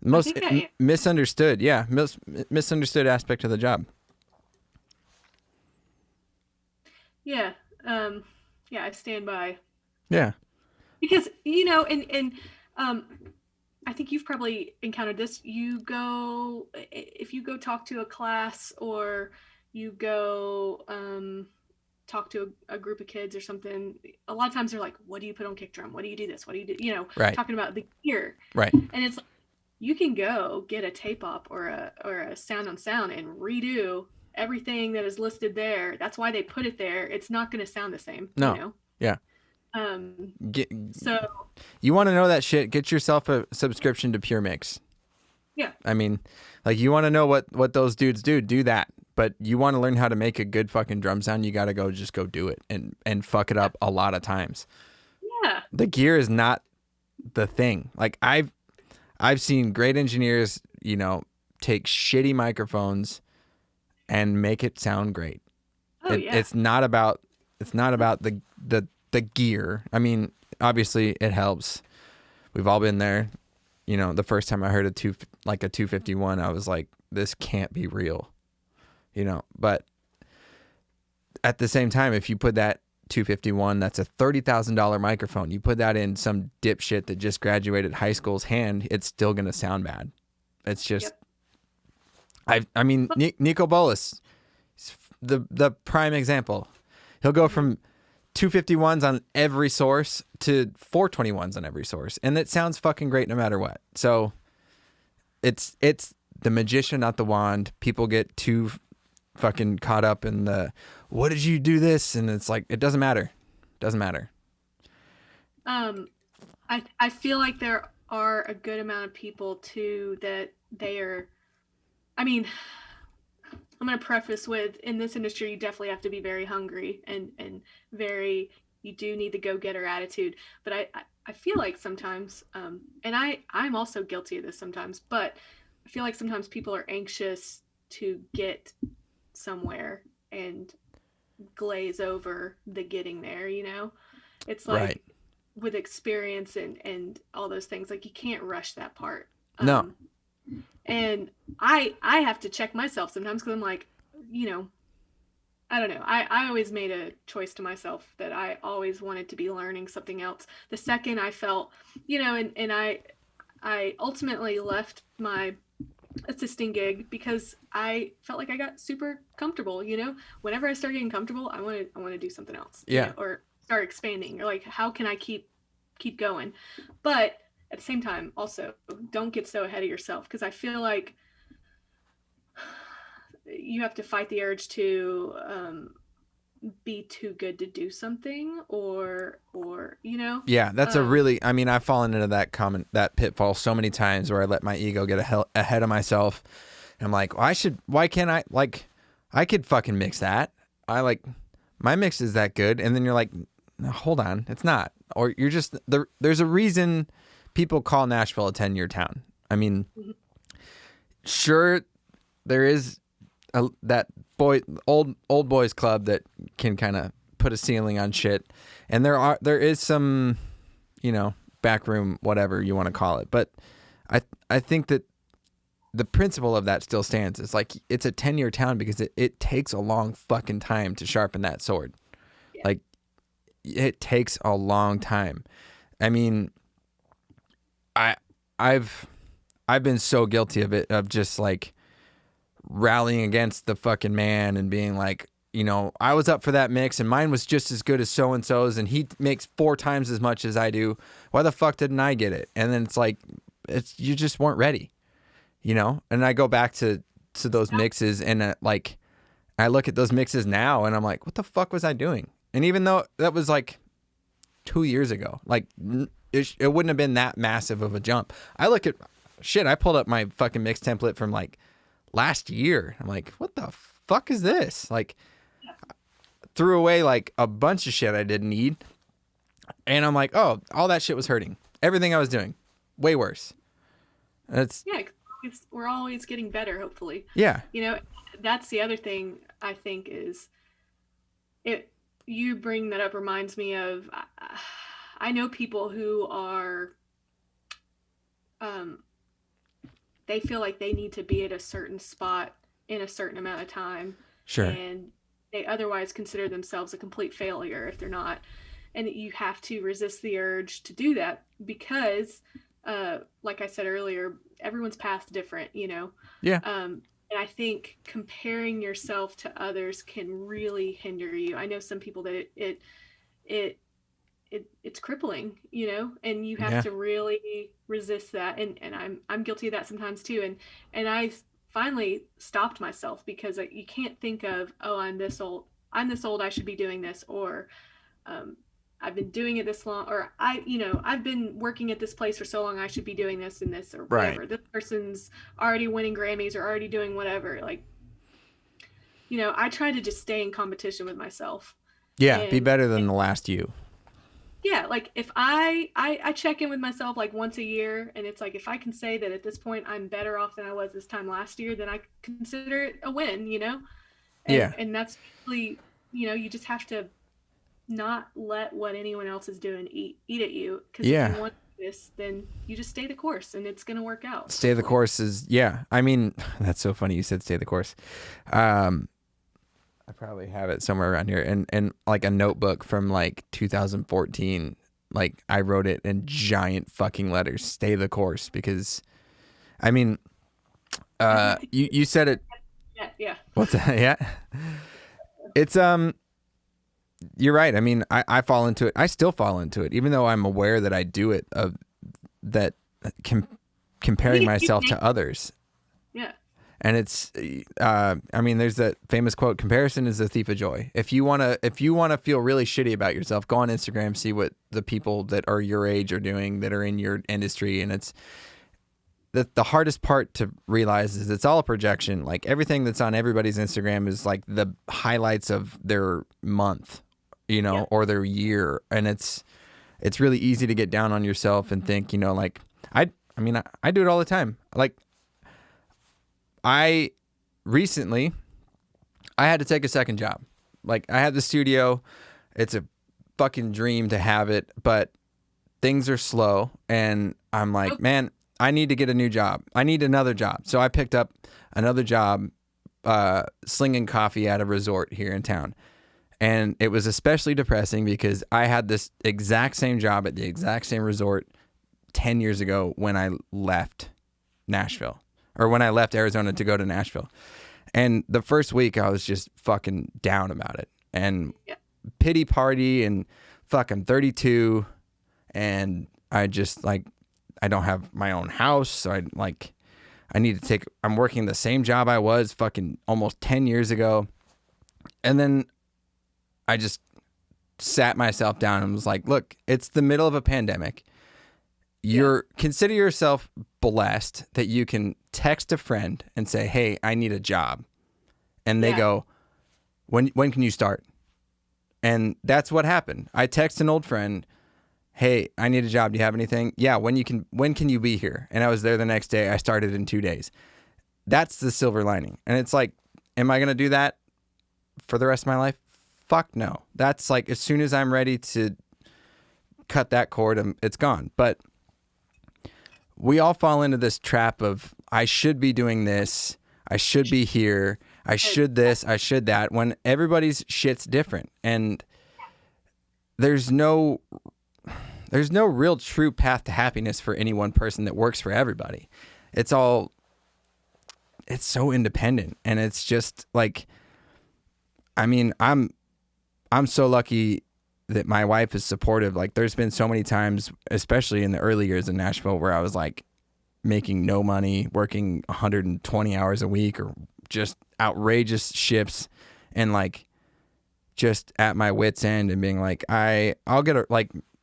S1: Most misunderstood, yeah, misunderstood aspect of the job.
S2: Yeah, yeah, I stand by.
S1: Yeah,
S2: because you know, and I think you've probably encountered this. If you go talk to a class, or you go talk to a group of kids or something, a lot of times they're like, what do you put on kick drum? What do you do this? What do you do? You know,
S1: right.
S2: Talking about the gear.
S1: Right.
S2: And it's like, you can go get a tape op or a sound on sound and redo everything that is listed there. That's why they put it there. It's not going to sound the same.
S1: No.
S2: You know?
S1: Yeah.
S2: So
S1: you want to know that shit, get yourself a subscription to Pure Mix.
S2: Yeah.
S1: I mean, like, you want to know what those dudes do that. But you want to learn how to make a good fucking drum sound, you got to go do it and fuck it up a lot of times.
S2: Yeah.
S1: The gear is not the thing. Like, I've seen great engineers, you know, take shitty microphones and make it sound great.
S2: Oh, yeah.
S1: It's not about the gear. I mean, obviously it helps. We've all been there. You know, the first time I heard a 251, I was like, this can't be real. You know, but at the same time, if you put that 251, that's a $30,000 microphone. You put that in some dipshit that just graduated high school's hand, it's still going to sound bad. It's just, yep. I mean, Nico Bolas, the prime example. He'll go from 251s on every source to 421s on every source, and it sounds fucking great no matter what. So it's the magician, not the wand. People get too fucking caught up in the, what did you do this? And it's like, it doesn't matter.
S2: I feel like there are a good amount of people too that they are, I mean, I'm going to preface with, in this industry, you definitely have to be very hungry and very, you do need the go-getter attitude. But I feel like sometimes, and I'm also guilty of this sometimes, but I feel like sometimes people are anxious to get somewhere and glaze over the getting there, you know? It's like, right. With experience and all those things, like, you can't rush that part.
S1: No.
S2: And I have to check myself sometimes, because I'm like, you know, I don't know. I always made a choice to myself that I always wanted to be learning something else. The second I felt, you know, and I ultimately left my assisting gig because I felt like I got super comfortable, you know. Whenever I start getting comfortable, I want to do something else.
S1: Yeah.
S2: You know, or start expanding, or like, how can I keep going? But at the same time, also, don't get so ahead of yourself, because I feel like you have to fight the urge to be too good to do something, or you know.
S1: Yeah, that's a really, I mean, I've fallen into that pitfall so many times where I let my ego get ahead of myself. And I'm like, why can't I, like, I could fucking mix that. My mix is that good. And then you're like, no, hold on, it's not. Or you're just, there's a reason people call Nashville a 10-year town. I mean, sure, there is that old boys club that can kind of put a ceiling on shit. And there is some, you know, backroom, whatever you want to call it. But I think that the principle of that still stands. It's like, it's a 10-year town because it takes a long fucking time to sharpen that sword. Yeah. Like, it takes a long time. I mean, I've been so guilty of it, of just like rallying against the fucking man and being like, you know, I was up for that mix and mine was just as good as so-and-so's and he makes 4 times as much as I do. Why the fuck didn't I get it? And then it's like, you just weren't ready, you know? And I go back to those mixes and like, I look at those mixes now and I'm like, what the fuck was I doing? And even though that was like 2 years ago, like it wouldn't have been that massive of a jump. I look at shit, I pulled up my fucking mix template from like last year. I'm like, what the fuck is this? Like, threw away like a bunch of shit I didn't need. And I'm like, oh, all that shit was hurting. Everything I was doing, way worse. It's
S2: we're always getting better, hopefully.
S1: Yeah.
S2: You know, that's the other thing I think is you bring that up reminds me of, I know people who are, they feel like they need to be at a certain spot in a certain amount of time.
S1: Sure.
S2: And they otherwise consider themselves a complete failure if they're not. And you have to resist the urge to do that because, like I said earlier, everyone's path's different, you know?
S1: Yeah.
S2: And I think comparing yourself to others can really hinder you. I know some people that it's crippling, you know, and you have to really resist that. And I'm guilty of that sometimes too. And I finally stopped myself because you can't think of, oh, I'm this old, I should be doing this, or I've been doing it this long, or I've been working at this place for so long, I should be doing this and this or whatever. Right. This person's already winning Grammys or already doing whatever. Like, you know, I try to just stay in competition with myself.
S1: Yeah, be better than the last you.
S2: Yeah, like if I check in with myself like once a year, and it's like if I can say that at this point I'm better off than I was this time last year, then I consider it a win, you know? And that's really, you know, you just have to not let what anyone else is doing eat at you. Because if you want this, then you just stay the course and it's going to work out.
S1: Stay the course is, I mean, that's so funny you said stay the course. I probably have it somewhere around here, and like a notebook from like 2014, like I wrote it in giant fucking letters, stay the course, because I mean, you said it.
S2: Yeah.
S1: What's that? Yeah. It's, you're right. I mean, I fall into it. I still fall into it, even though I'm aware that I do it, comparing myself to others.
S2: Yeah.
S1: And it's, I mean, there's that famous quote: "Comparison is the thief of joy." If you wanna feel really shitty about yourself, go on Instagram, see what the people that are your age are doing, that are in your industry, and it's the hardest part to realize is it's all a projection. Like everything that's on everybody's Instagram is like the highlights of their month, you know, or their year, and it's really easy to get down on yourself and think, you know, like I do it all the time, like. Recently I had to take a second job. Like I had the studio. It's a fucking dream to have it, but things are slow and I'm like, man, I need to get a new job. I need another job. So I picked up another job, slinging coffee at a resort here in town. And it was especially depressing because I had this exact same job at the exact same resort 10 years ago when I left Nashville. Or when I left Arizona to go to Nashville. And the first week I was just fucking down about it. And pity party and fucking 32. And I just like, I don't have my own house. So I'm working the same job I was fucking almost 10 years ago. And then I just sat myself down and was like, look, it's the middle of a pandemic. Consider yourself blessed that you can text a friend and say, hey, I need a job. And they go, when can you start? And that's what happened. I text an old friend, hey, I need a job. Do you have anything? Yeah. When can you be here? And I was there the next day. I started in 2 days. That's the silver lining. And it's like, am I going to do that for the rest of my life? fuck no. That's like, as soon as I'm ready to cut that cord, it's gone. But we all fall into this trap of, I should be doing this, I should be here, I should this, I should that, when everybody's shit's different. And there's no real true path to happiness for any one person that works for everybody. It's so independent. And it's just like, I mean, I'm so lucky that my wife is supportive. Like, there's been so many times, especially in the early years in Nashville, where I was like making no money, working 120 hours a week, or just outrageous shifts, and like just at my wit's end, and being like, I'll get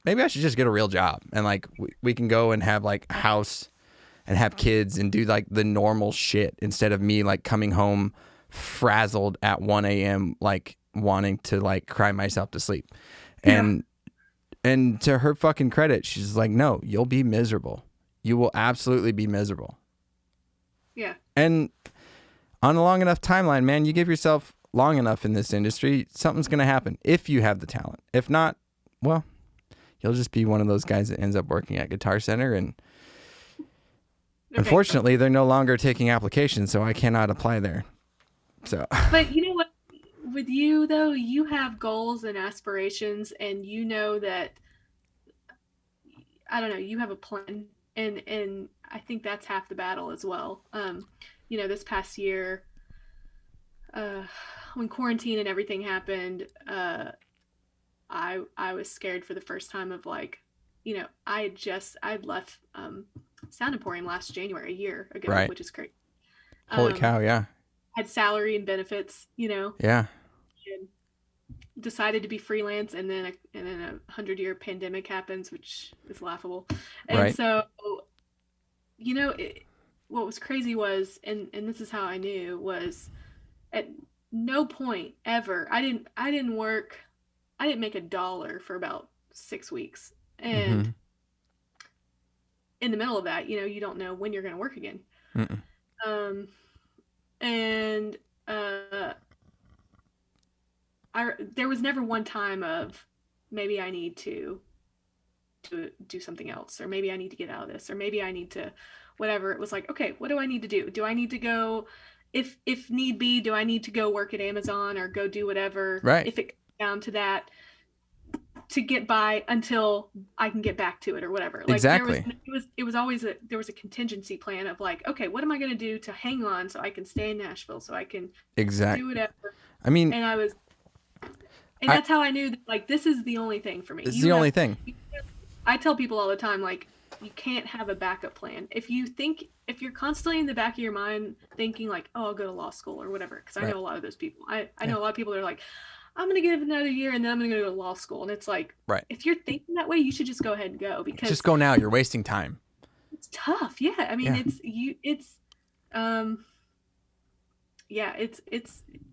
S1: maybe I should just get a real job, and like we can go and have like a house and have kids and do like the normal shit, instead of me like coming home frazzled at 1 a.m. like wanting to like cry myself to sleep. And to her fucking credit, she's like, no, you'll be miserable. You will absolutely be miserable.
S2: Yeah.
S1: And on a long enough timeline, man, you give yourself long enough in this industry, something's going to happen if you have the talent. If not, well, you'll just be one of those guys that ends up working at Guitar Center. And unfortunately, they're no longer taking applications, so I cannot apply there. So. But
S2: you know what? With you, though, you have goals and aspirations, and you know that, I don't know, you have a plan, and I think that's half the battle as well. This past year, when quarantine and everything happened, I was scared for the first time of like, I'd left Sound Emporium last January, a year ago,
S1: right.
S2: Which is great.
S1: Holy cow, yeah.
S2: Had salary and benefits,
S1: Yeah.
S2: And decided to be freelance, and then a 100-year pandemic happens, which is laughable. And
S1: right.
S2: So, what was crazy was, and this is how I knew, was at no point ever, I didn't make $1 for about 6 weeks. And in the middle of that, you don't know when you're going to work again. There was never one time of, maybe I need to do something else, or maybe I need to get out of this, or maybe I need to whatever. It was like, okay, what do I need to do? Do I need to go, if need be, do I need to go work at Amazon or go do whatever,
S1: right,
S2: if it comes down to that, to get by until I can get back to it or whatever. Like,
S1: exactly.
S2: It was always there was a contingency plan of like, okay, what am I going to do to hang on so I can stay in Nashville, so I can do whatever.
S1: I mean,
S2: and that's how I knew that, like, this is the only thing for me.
S1: It's the only thing.
S2: I tell people all the time, like, you can't have a backup plan. If you're constantly in the back of your mind thinking like, oh, I'll go to law school or whatever, because I know a lot of those people. I know a lot of people that are like, I'm going to give it another year and then I'm going to go to law school. And it's like, right, if you're thinking that way, you should just go ahead and go, because
S1: just go now. You're wasting time.
S2: It's tough. Yeah. I mean,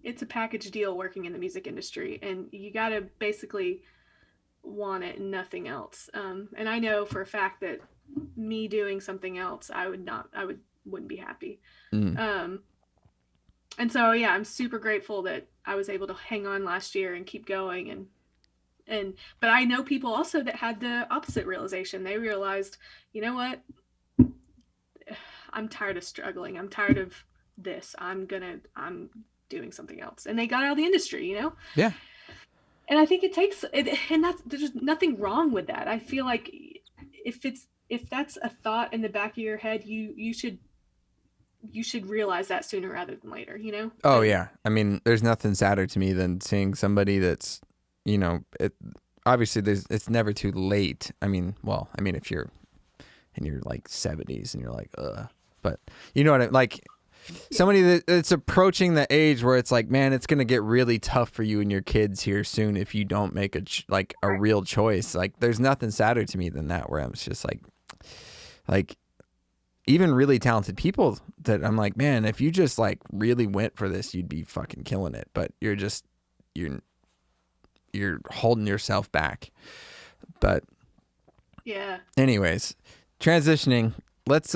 S2: it's a package deal working in the music industry, and you got to basically want it and nothing else. And I know for a fact that me doing something else, I wouldn't be happy. And so, yeah, I'm super grateful that I was able to hang on last year and keep going. But I know people also that had the opposite realization. They realized, you know what? I'm tired of struggling. I'm tired of this. I'm doing something else. And they got out of the industry, Yeah. And I think there's nothing wrong with that. I feel like if that's a thought in the back of your head, you should realize that sooner rather than later, Oh
S1: yeah. I mean, there's nothing sadder to me than seeing somebody that's, obviously it's never too late. I mean, if you're in your like 70s and you're like, but you know what like somebody that's approaching the age where it's like, man, it's going to get really tough for you and your kids here soon if you don't make a real choice. Like, there's nothing sadder to me than that, where I'm just like even really talented people that I'm like, man, if you just like really went for this, you'd be fucking killing it. But you're holding yourself back. But yeah. Anyways, transitioning. Let's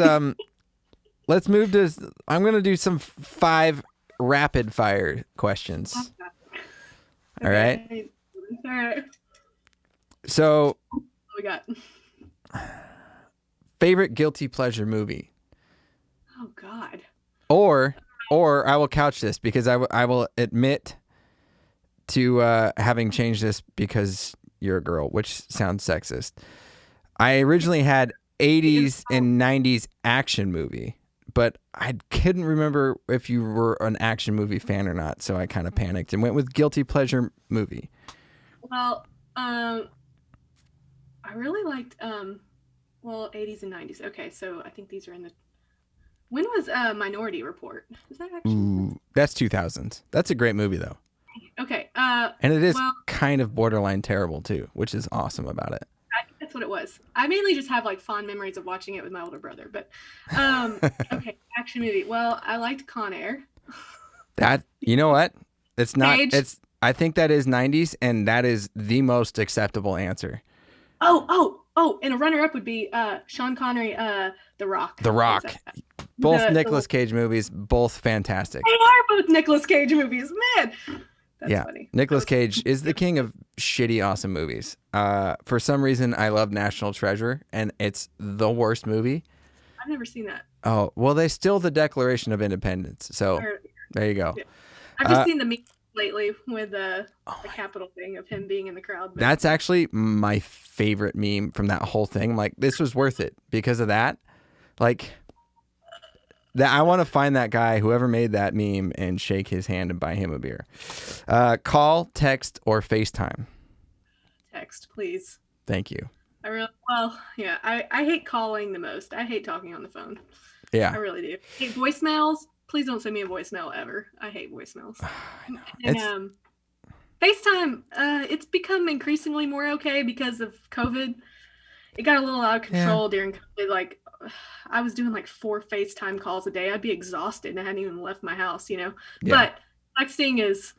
S1: move to. I'm gonna do some 5 rapid fire questions. All right.
S2: Okay. All right.
S1: So,
S2: What we got?
S1: favorite guilty pleasure movie,
S2: Oh God.
S1: or I will couch this because I will admit to having changed this because you're a girl, which sounds sexist. I originally had 80s and 90s action movie, but I couldn't remember if you were an action movie fan or not, so I kind of panicked and went with guilty pleasure movie.
S2: Well, I really liked 80s and 90s. Okay, so I think these are in the. When was Minority Report? Is that actually?
S1: Ooh, that's 2000s. That's a great movie though.
S2: Okay.
S1: And it is
S2: well,
S1: kind of borderline terrible too, which is awesome about it.
S2: I think that's what it was. I mainly just have like fond memories of watching it with my older brother. But okay, action movie. Well, I liked Con Air.
S1: That, you know what? It's not.
S2: Cage.
S1: It's. I think that is 90s, and that is the most acceptable answer.
S2: Oh! And a runner-up would be Sean Connery, The Rock.
S1: The Rock. Both Nicolas Cage movies, both fantastic.
S2: They are both Nicolas Cage movies, man. That's funny.
S1: Nicolas Cage is the king of shitty, awesome movies. For some reason, I love National Treasure, and it's the worst movie.
S2: I've never seen that.
S1: Oh, well, they still the Declaration of Independence, so there you go.
S2: Yeah. I've just seen the meme lately with the Capitol thing of him being in the crowd. But...
S1: That's actually my favorite meme from that whole thing. I'm like, this was worth it because of that. Like, that I want to find that guy, whoever made that meme, and shake his hand and buy him a beer. Call, text, or FaceTime?
S2: Text, please.
S1: Thank you.
S2: I hate calling the most. I hate talking on the phone.
S1: Yeah.
S2: I really do. I hate voicemails. Please don't send me a voicemail ever. I hate voicemails. And FaceTime, it's become increasingly more okay because of COVID. It got a little out of control during COVID. Like, I was doing like 4 FaceTime calls a day. I'd be exhausted and I hadn't even left my house, Yeah. But texting is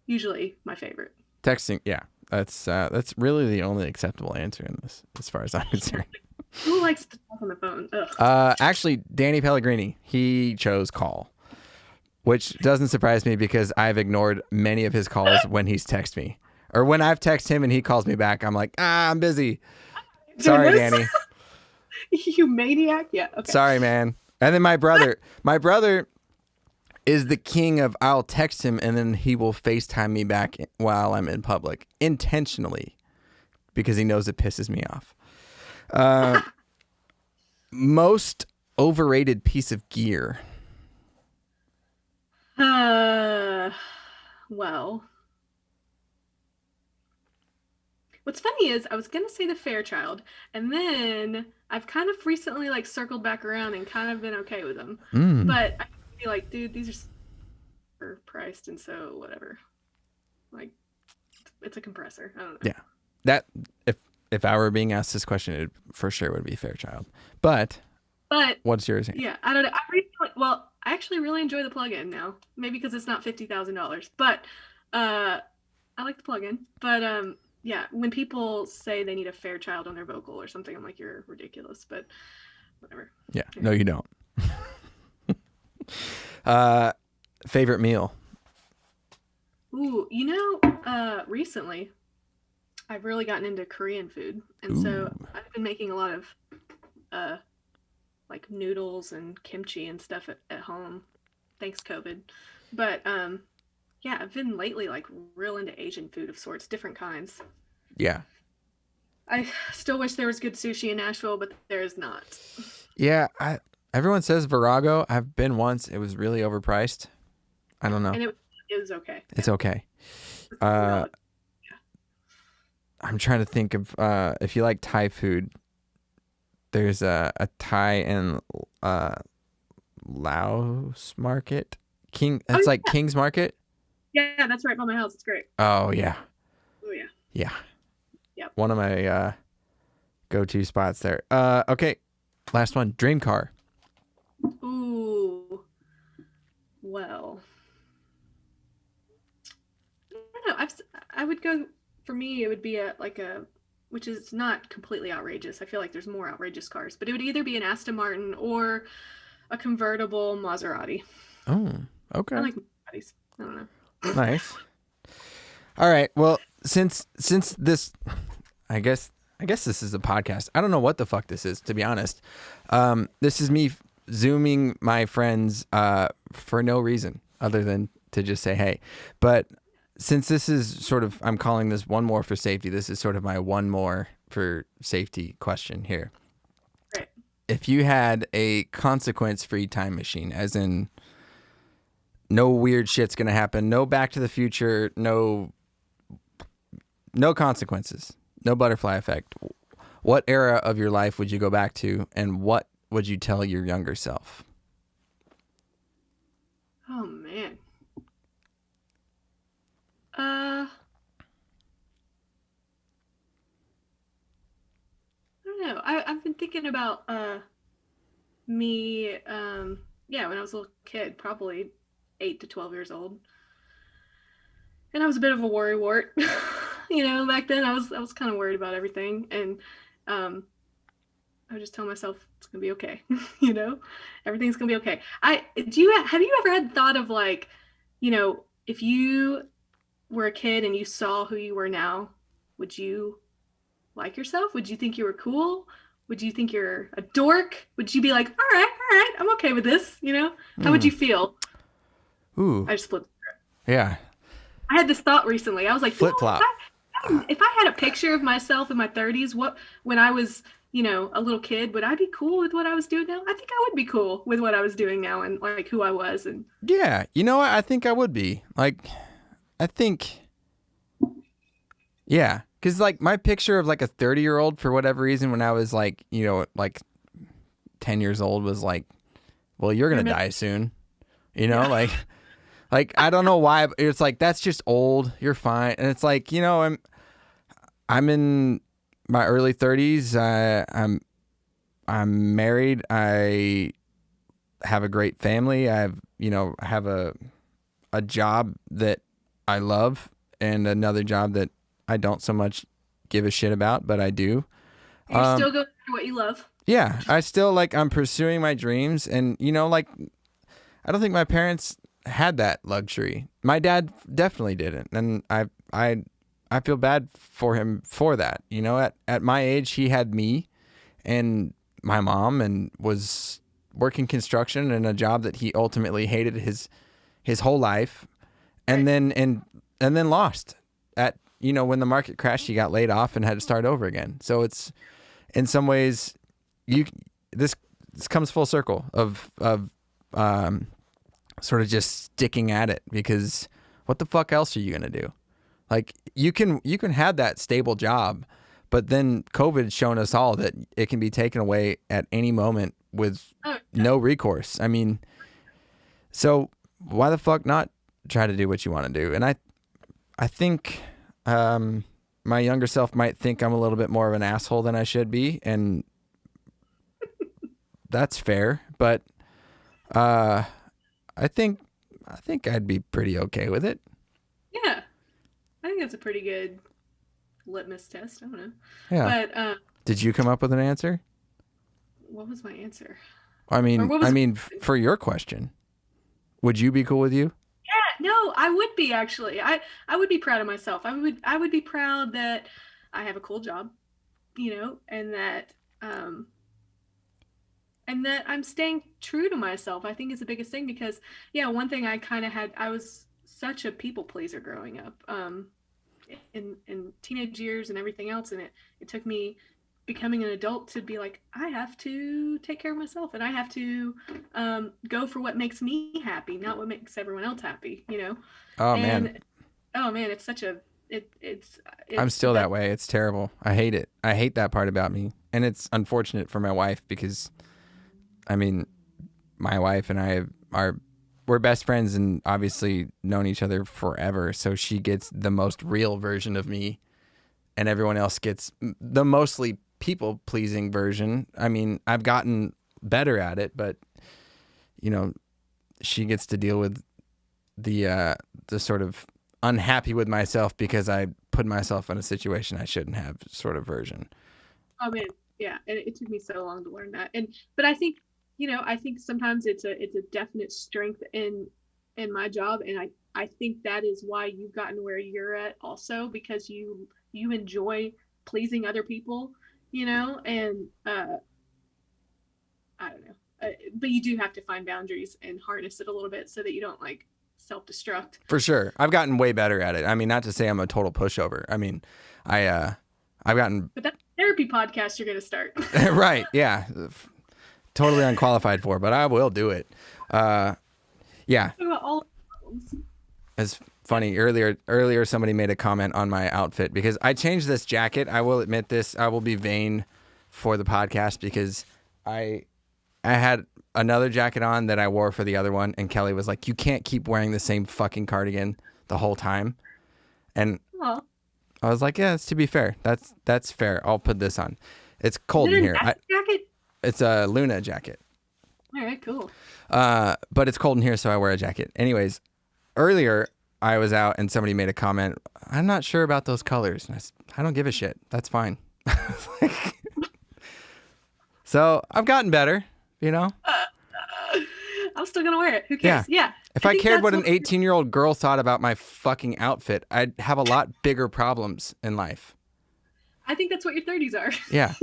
S2: usually my favorite.
S1: Texting, yeah. That's really the only acceptable answer in this, as far as I'm concerned.
S2: Who likes to talk on the phone? Ugh.
S1: Actually, Danny Pellegrini, he chose call, which doesn't surprise me because I've ignored many of his calls when he's texted me. Or when I've texted him and he calls me back, I'm like, I'm busy. Sorry, Danny.
S2: You maniac. Yeah. Okay.
S1: Sorry, man. And then my brother is the king of I'll text him and then he will FaceTime me back while I'm in public intentionally because he knows it pisses me off. Most overrated piece of gear.
S2: Well, what's funny is I was gonna say the Fairchild, and then I've kind of recently like circled back around and kind of been okay with them. But I feel like, dude, these are priced, and so whatever. Like, it's a compressor. I don't know.
S1: Yeah, that if I were being asked this question, it for sure would be Fairchild. But what's yours?
S2: Yeah, I don't know. I actually really enjoy the plug-in now. Maybe because it's not $50,000, but I like the plug-in. But yeah, when people say they need a Fairchild on their vocal or something, I'm like, you're ridiculous. But whatever.
S1: Yeah, no, you don't. Favorite meal?
S2: Ooh, recently I've really gotten into Korean food, and so I've been making a lot of like noodles and kimchi and stuff at home, thanks COVID. But yeah, I've been lately like real into Asian food of sorts, different kinds.
S1: Yeah.
S2: I still wish there was good sushi in Nashville, but there is not.
S1: Yeah, everyone says Virago. I've been once. It was really overpriced. I don't know.
S2: And it was okay.
S1: It's okay. I'm trying to think of if you like Thai food. There's a Thai in Laos Market. King's Market.
S2: Yeah, that's right by my house. It's great.
S1: Oh yeah.
S2: Oh yeah.
S1: Yeah.
S2: Yep.
S1: One of my go-to spots there. Okay, last one. Dream car.
S2: Ooh. Well, I don't know. I would go, for me, it would be which is not completely outrageous. I feel like there's more outrageous cars, but it would either be an Aston Martin or a convertible Maserati.
S1: Oh, okay.
S2: I like Maseratis. I don't know.
S1: Nice. All right. Well, since this, I guess this is a podcast. I don't know what the fuck this is, to be honest. This is me zooming my friends for no reason other than to just say hey. But since this is sort of, I'm calling this one more for safety. This is sort of my one more for safety question here.
S2: Right.
S1: If you had a consequence-free time machine, as in no weird shit's gonna happen, no Back to the Future, no consequences, no butterfly effect, what era of your life would you go back to, and what would you tell your younger self?
S2: Oh man. I don't know. I've been thinking about me yeah, when I was a little kid, probably 8 to 12 years old. And I was a bit of a worrywart. Back then I was kind of worried about everything, and I would just tell myself it's gonna be okay. Everything's gonna be okay. Have you ever had thought of like, if you were a kid and you saw who you were now, would you like yourself? Would you think you were cool? Would you think you're a dork? Would you be like, all right, I'm okay with this? How would you feel?
S1: Ooh.
S2: I just flipped.
S1: Yeah.
S2: I had this thought recently. I was like,
S1: flip flop.
S2: If I had a picture of myself in my 30s, when I was, a little kid, would I be cool with what I was doing now? I think I would be cool with what I was doing now and like who I was. And
S1: yeah, you know what? I think I would be. Yeah, because like my picture of like a 30-year-old for whatever reason when I was like, like 10 years old was like, well, you're gonna die soon,
S2: Yeah.
S1: like I don't know why, but it's like that's just old. You're fine, and it's like I'm in my early 30s. I'm married. I have a great family. I have a job that I love and another job that I don't so much give a shit about, but I do.
S2: You're still going through what you love.
S1: Yeah, I still I'm pursuing my dreams, and I don't think my parents had that luxury. My dad definitely didn't, and I feel bad for him for that. At my age, he had me and my mom, and was working construction in a job that he ultimately hated his whole life, and
S2: Right.
S1: then lost at when the market crashed. He got laid off and had to start over again. So it's in some ways this comes full circle of sort of just sticking at it, because what the fuck else are you gonna do? Like you can have that stable job, but then COVID's shown us all that it can be taken away at any moment with
S2: Oh,
S1: no recourse. I mean, so why the fuck not try to do what you want to do? And I think my younger self might think I'm a little bit more of an asshole than I should be, and that's fair. But I think I'd be pretty okay with it.
S2: yeah. I think that's a pretty good litmus test. I don't know.
S1: Yeah.
S2: But
S1: Did you come up with an answer?
S2: what was my answer?
S1: I
S2: Or
S1: mean,
S2: what was
S1: for your question, would you be cool with you?
S2: No, I would be actually. I would be proud of myself. I would be proud that I have a cool job, um and that I'm staying true to myself. I think is the biggest thing because yeah, one thing I was such a people pleaser growing up. In teenage years and everything else, and it took me becoming an adult to be like, I have to take care of myself, and I have to go for what makes me happy, not what makes everyone else happy.
S1: Oh man,
S2: And oh man, it's such a
S1: I'm
S2: it's
S1: still
S2: that
S1: that way. It's terrible. I hate it. I hate that part about me, and it's unfortunate for my wife because, I mean, my wife and I we're best friends and obviously known each other forever. So she gets the most real version of me, and everyone else gets the mostly people pleasing version. I mean, I've gotten better at it, but she gets to deal with the sort of unhappy with myself because I put myself in a situation I shouldn't have sort of version.
S2: oh man, yeah, and it took me so long to learn that. But I think I think sometimes it's a definite strength in my job, and I think that is why you've gotten where you're at also, because you enjoy pleasing other people, and I don't know. But you do have to find boundaries and harness it a little bit so that you don't like self-destruct.
S1: For sure. I've gotten way better at it. I mean, not to say I'm a total pushover. I mean, I've gotten.
S2: But that's a therapy podcast you're going to start.
S1: Right. Yeah. Totally unqualified for, but I will do it. Yeah. It's funny. Earlier, somebody made a comment on my outfit because I changed this jacket. I will admit this. I will be vain for the podcast because I had another jacket on that I wore for the other one, and Kelly was like, "You can't keep wearing the same fucking cardigan the whole time." And I was like, "Yeah, it's to be fair. That's fair. I'll put this on. It's cold in here."
S2: Jacket?
S1: It's a Luna jacket.
S2: All right, cool.
S1: But it's cold in here, so I wear a jacket. Anyways, earlier I was out and somebody made a comment. I'm not sure about those colors. And I don't give a shit. That's fine. So I've gotten better,
S2: I'm still gonna wear it. Who cares? Yeah.
S1: If I cared what an 18-year-old girl thought about my fucking outfit, I'd have a lot bigger problems in life.
S2: I think that's what your 30s are.
S1: Yeah.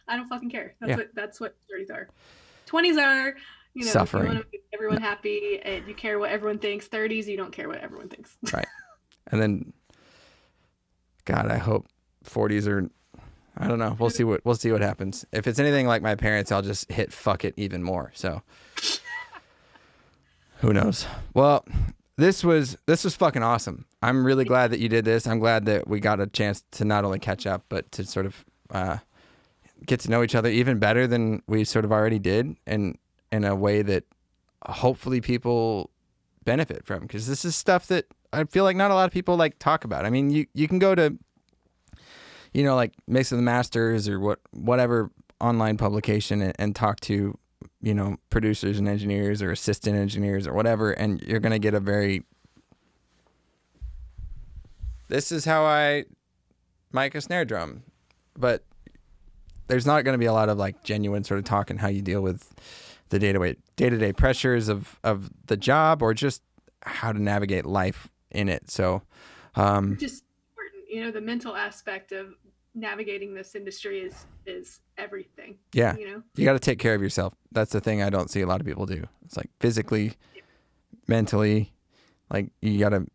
S2: I don't fucking care. That's what 30s are. 20s are,
S1: suffering.
S2: You want to make everyone happy and you care what everyone thinks. 30s, you don't care what everyone thinks.
S1: Right. And then, God, I hope 40s are. I don't know. We'll see what happens. If it's anything like my parents, I'll just hit fuck it even more. So who knows? Well, this was fucking awesome. I'm really glad that you did this. I'm glad that we got a chance to not only catch up, but to sort of get to know each other even better than we sort of already did, and in a way that hopefully people benefit from, because this is stuff that I feel like not a lot of people like talk about. I mean, you can go to like Mix of the Masters or whatever online publication and talk to, producers and engineers or assistant engineers or whatever, and you're going to get a very, this is how I mic a snare drum. But there's not going to be a lot of like genuine sort of talk and how you deal with the day-to-day pressures of the job, or just how to navigate life in it. So
S2: just important, the mental aspect of navigating this industry is everything.
S1: Yeah. You got to take care of yourself. That's the thing I don't see a lot of people do. It's like physically, mentally, like you got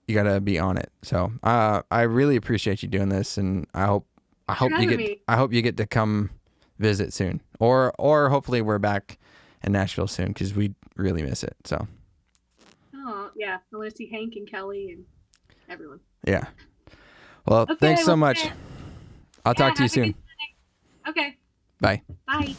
S1: to be on it. So I really appreciate you doing this, and I hope you get to come visit soon, or hopefully we're back in Nashville soon, because we really miss it. So.
S2: Oh yeah, I want to see Hank and Kelly and everyone.
S1: Yeah. Well, thanks so much. I'll talk to you soon.
S2: Okay.
S1: Bye.
S2: Bye.